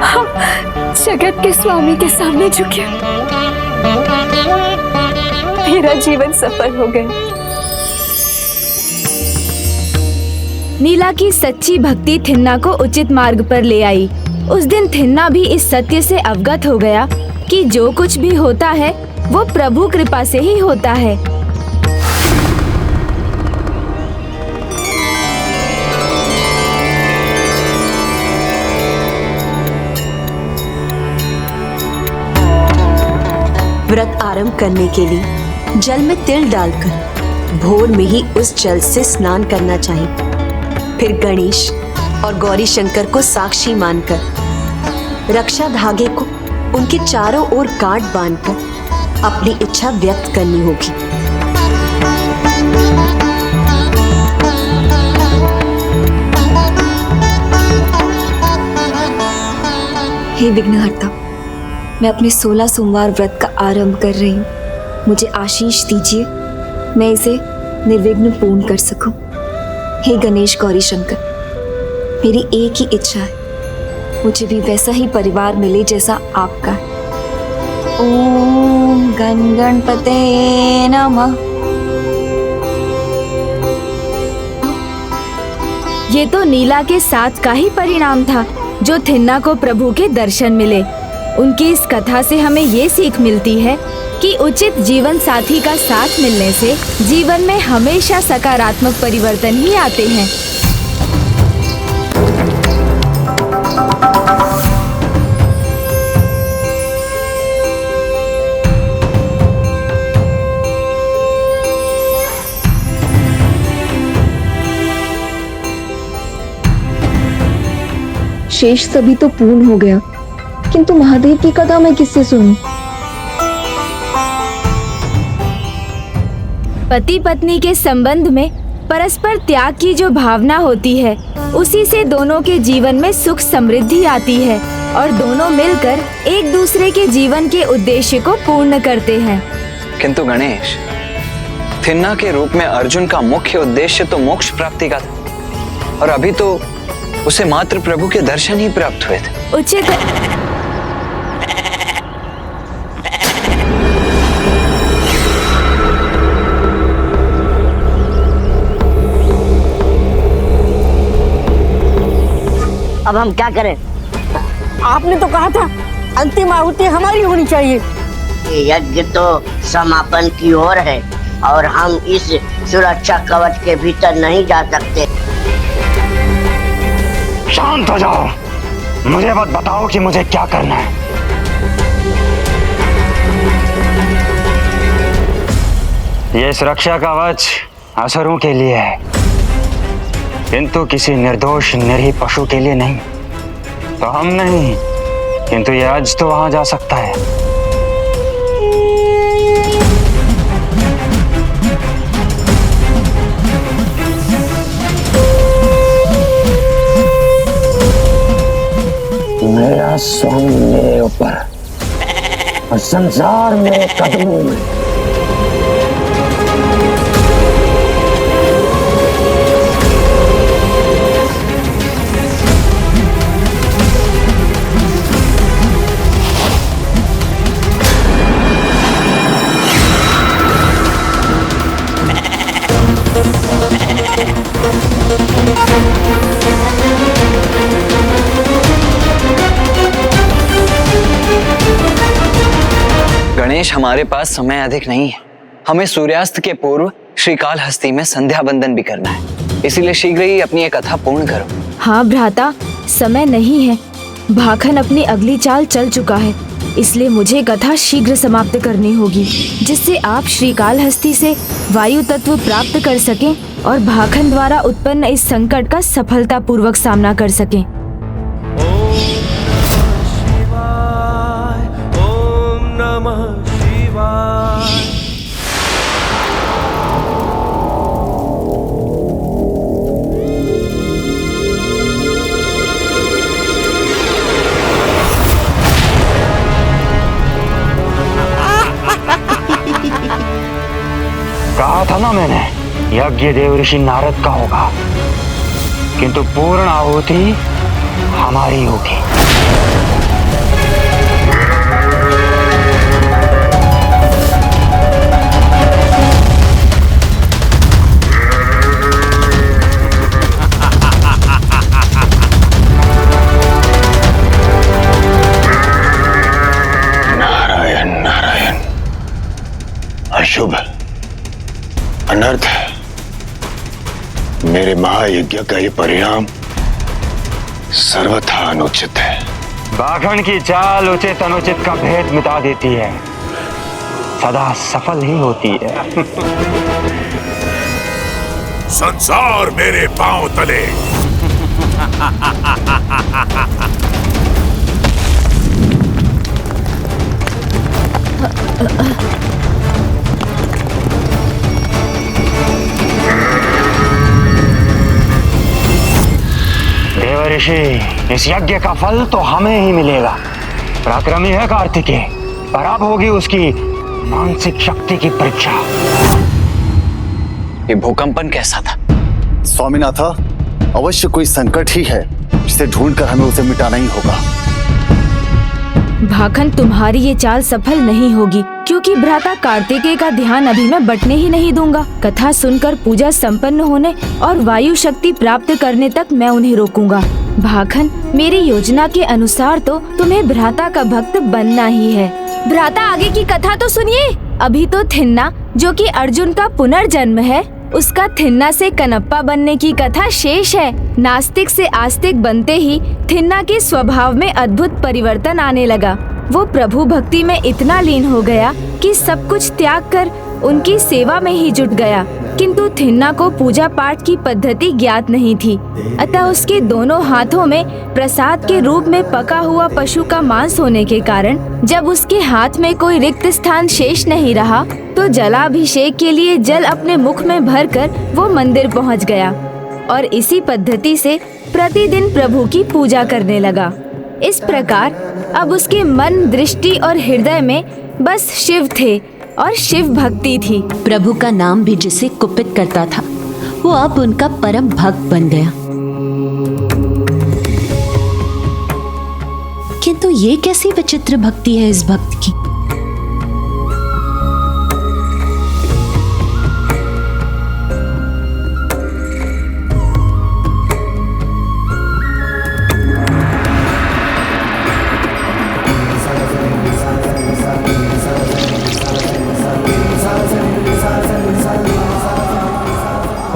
हम जगत के स्वामी के सामने झुके, मेरा जीवन सफल हो गया। नीला की सच्ची भक्ति थिन्ना को उचित मार्ग पर ले आई। उस दिन थिन्ना भी इस सत्य से अवगत हो गया कि जो कुछ भी होता है वो प्रभु कृपा से ही होता है। व्रत आरंभ करने के लिए जल में तिल डालकर भोर में ही उस जल से स्नान करना चाहिए। फिर गणेश और गौरी शंकर को साक्षी मानकर रक्षा धागे को उनके चारों ओर गांठ बांधकर अपनी इच्छा व्यक्त करनी होगी। हे विघ्नहर्ता, मैं अपने 16 सोमवार व्रत का आरंभ कर रही हूँ। मुझे आशीष दीजिए, मैं इसे निर्विघ्न पूर्ण कर सकूं। हे गणेश गौरी शंकर, मेरी एक ही इच्छा है, मुझे भी वैसा ही परिवार मिले जैसा आपका है। ओम गण गणपते नमः। ये तो नीला के साथ का ही परिणाम था जो थिन्ना को प्रभु के दर्शन मिले। उनकी इस कथा से हमें ये सीख मिलती है कि उचित जीवन साथी का साथ मिलने से जीवन में हमेशा सकारात्मक परिवर्तन ही आते हैं। शेष सभी तो पूर्ण हो गया, किंतु महादेव की कथा मैं किससे सुनूं? पति पत्नी के संबंध में परस्पर त्याग की जो भावना होती है, उसी से दोनों के जीवन में सुख समृद्धि आती है और दोनों मिलकर एक दूसरे के जीवन के उद्देश्य को पूर्ण करते हैं। किंतु गणेश, थिन्ना के रूप में अर्जुन का मुख्य उद्देश्य तो मोक्ष प्राप्ति का था, और अभी तो उसे मात्र प्रभु के दर्शन ही प्राप्त हुए थे। उचित अब हम क्या करें? आपने तो कहा था अंतिम आहुति हमारी होनी चाहिए। यज्ञ तो समापन की ओर है और हम इस सुरक्षा कवच के भीतर नहीं जा सकते। शांत हो जाओ, मुझे मत बताओ कि मुझे क्या करना है। ये सुरक्षा कवच असुरों के लिए है, किंतु किसी निर्दोष निरीह पशु के लिए नहीं। तो हम नहीं, किंतु ये आज तो वहां जा सकता है। मेरा स्वामी मेरे ऊपर और संसार मेरे कदमों में। गणेश, हमारे पास समय अधिक नहीं है। हमें सूर्यास्त के पूर्व श्रीकालहस्ती में संध्या बंदन भी करना है, इसीलिए शीघ्र ही अपनी ये कथा पूर्ण करो। हाँ भ्राता, समय नहीं है। भाखन अपनी अगली चाल चल चुका है, इसलिए मुझे कथा शीघ्र समाप्त करनी होगी, जिससे आप श्रीकालहस्ती से वायु तत्व प्राप्त कर सकें और भाखन द्वारा उत्पन्न इस संकट का सफलतापूर्वक सामना कर सकें। कहा था ना मैंने, यज्ञ देव ऋषि नारद का होगा, किंतु पूर्ण आहुति हमारी होगी। नारायण नारायण। अशुभ अनर्थ है। मेरे महायज्ञ का ये परिणाम सर्वथा अनुचित है। भाखन की चाल उचित अनुचित का भेद मिटा देती है, सदा सफल ही होती है। संसार मेरे पांव तले। देव ऋषि, इस यज्ञ का फल तो हमें ही मिलेगा। पराक्रमी है कार्तिकेय, पर अब होगी उसकी मानसिक शक्ति की परीक्षा। ये भूकंपन कैसा था? स्वामीनाथा, अवश्य कोई संकट ही है जिसे ढूंढकर हमें उसे मिटाना ही होगा। भाखन, तुम्हारी ये चाल सफल नहीं होगी, क्योंकि भ्राता कार्तिकेय का ध्यान अभी मैं बटने ही नहीं दूंगा। कथा सुनकर पूजा संपन्न होने और वायु शक्ति प्राप्त करने तक मैं उन्हें रोकूंगा। भाखन, मेरी योजना के अनुसार तो तुम्हें भ्राता का भक्त बनना ही है। भ्राता, आगे की कथा तो सुनिए। अभी तो थिन्ना, जो कि अर्जुन का पुनर्जन्म है, उसका थिन्ना से कनप्पा बनने की कथा शेष है। नास्तिक से आस्तिक बनते ही थिन्ना के स्वभाव में अद्भुत परिवर्तन आने लगा। वो प्रभु भक्ति में इतना लीन हो गया कि सब कुछ त्याग कर उनकी सेवा में ही जुट गया। किंतु थिन्ना को पूजा पाठ की पद्धति ज्ञात नहीं थी, अतः उसके दोनों हाथों में प्रसाद के रूप में पका हुआ पशु का मांस होने के कारण जब उसके हाथ में कोई रिक्त स्थान शेष नहीं रहा तो जलाभिषेक के लिए जल अपने मुख में भरकर वो मंदिर पहुंच गया और इसी पद्धति से प्रतिदिन प्रभु की पूजा करने लगा। इस प्रकार अब उसके मन, दृष्टि और हृदय में बस शिव थे और शिव भक्ति थी। प्रभु का नाम भी जिसे कुपित करता था वो अब उनका परम भक्त बन गया। किंतु ये कैसी विचित्र भक्ति है इस भक्त की।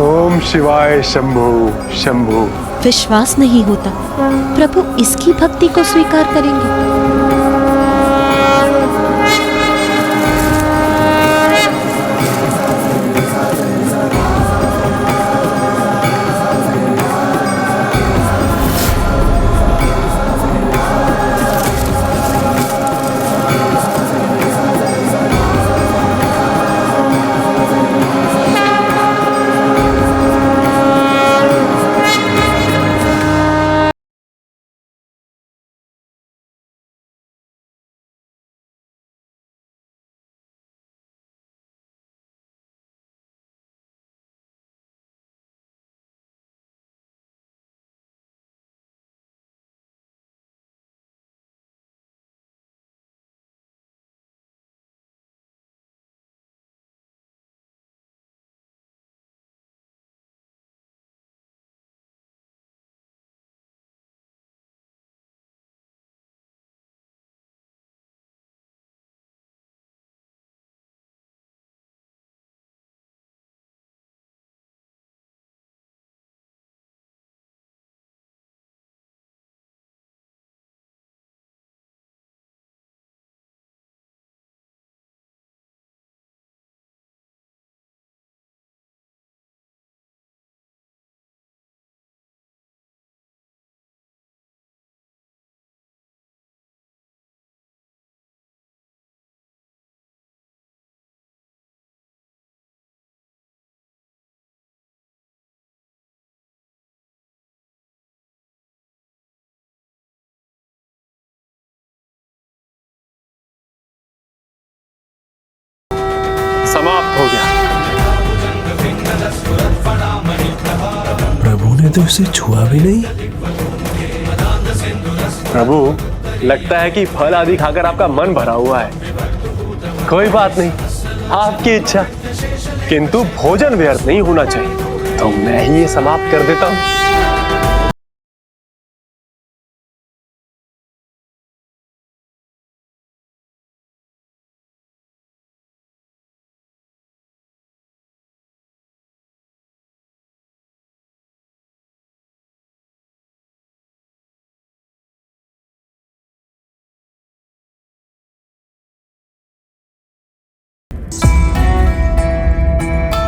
ओम शिवाय शंभु शंभु। विश्वास नहीं होता प्रभु इसकी भक्ति को स्वीकार करेंगे। समाप्त हो गया। प्रभु ने तो इसे छुआ भी नहीं। प्रभु, लगता है कि फल आदि खाकर आपका मन भरा हुआ है। कोई बात नहीं, आपकी इच्छा, किंतु भोजन व्यर्थ नहीं होना चाहिए, तो मैं ही ये समाप्त कर देता हूं।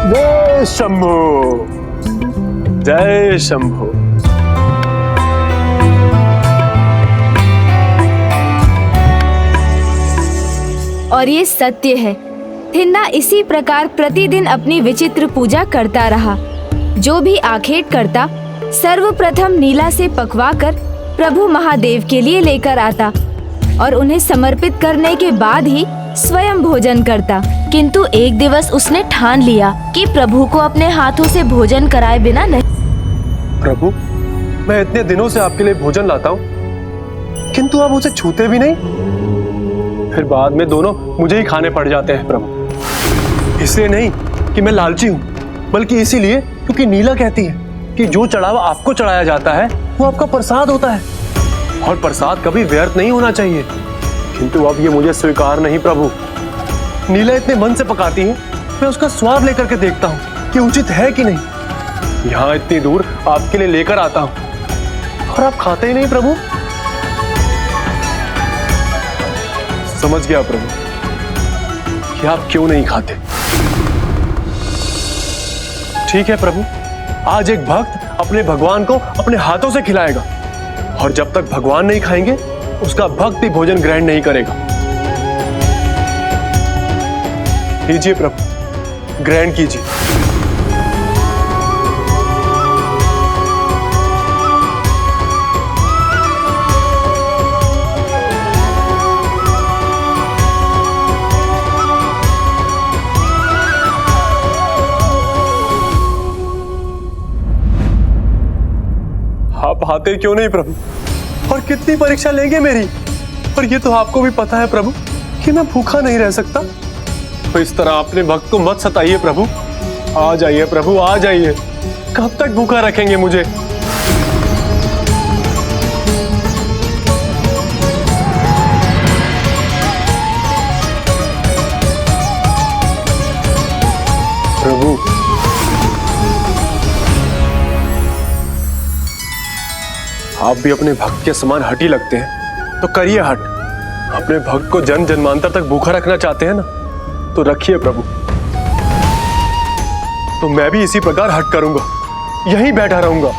जय शंभु, जय शंभु। और ये सत्य है, थिन्ना इसी प्रकार प्रतिदिन अपनी विचित्र पूजा करता रहा। जो भी आखेट करता सर्वप्रथम नीला से पकवा कर प्रभु महादेव के लिए लेकर आता और उन्हें समर्पित करने के बाद ही स्वयं भोजन करता। किंतु एक दिवस उसने ठान लिया कि प्रभु को अपने हाथों से भोजन कराए बिना नहीं। प्रभु, मैं इतने दिनों से आपके लिए भोजन लाता हूँ, किंतु आप उसे छूते भी नहीं। फिर बाद में दोनों मुझे ही खाने पड़ जाते हैं प्रभु। इसलिए नहीं कि मैं लालची हूँ, बल्कि इसीलिए क्योंकि नीला कहती है कि जो चढ़ावा आपको चढ़ाया जाता है वो आपका प्रसाद होता है, और प्रसाद कभी व्यर्थ नहीं होना चाहिए। किंतु अब ये मुझे स्वीकार नहीं प्रभु। नीला इतने मन से पकाती है, मैं उसका स्वाद लेकर के देखता हूँ कि उचित है कि नहीं। यहाँ इतनी दूर आपके लिए लेकर आता हूँ और आप खाते ही नहीं प्रभु। समझ गया प्रभु कि आप क्यों नहीं खाते। ठीक है प्रभु, आज एक भक्त अपने भगवान को अपने हाथों से खिलाएगा, और जब तक भगवान नहीं खाएंगे उसका भक्त भी भोजन ग्रहण नहीं करेगा। लीजिए प्रभु, ग्रहण कीजिए। आप आते क्यों नहीं प्रभु? और कितनी परीक्षा लेंगे मेरी? और ये तो आपको भी पता है प्रभु कि मैं भूखा नहीं रह सकता। तो इस तरह अपने भक्त को मत सताइए प्रभु। आ जाइए प्रभु, आ जाइए। कब तक भूखा रखेंगे मुझे? प्रभु, आप भी अपने भक्त के समान हठी लगते हैं, तो करिए हट। अपने भक्त को जन्म जन्मांतर तक भूखा रखना चाहते हैं ना, तो रखिए प्रभु। तो मैं भी इसी प्रकार हट करूंगा, यहीं बैठा रहूंगा।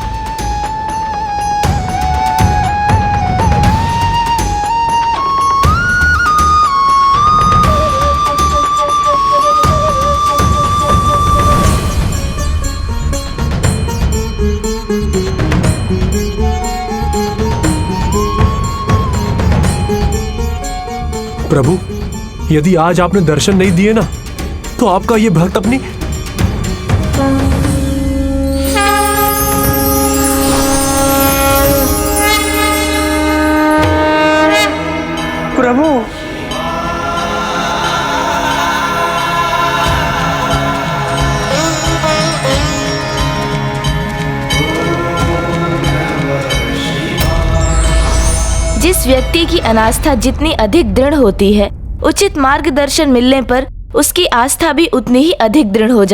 प्रभु, यदि आज आपने दर्शन नहीं दिए ना, तो आपका ये भक्त अपनी प्रभु जिस व्यक्ति की अनास्था जितनी अधिक दृढ़ होती है, उचित मार्गदर्शन मिलने पर उसकी आस्था भी उतनी ही अधिक दृढ़ हो जाती है।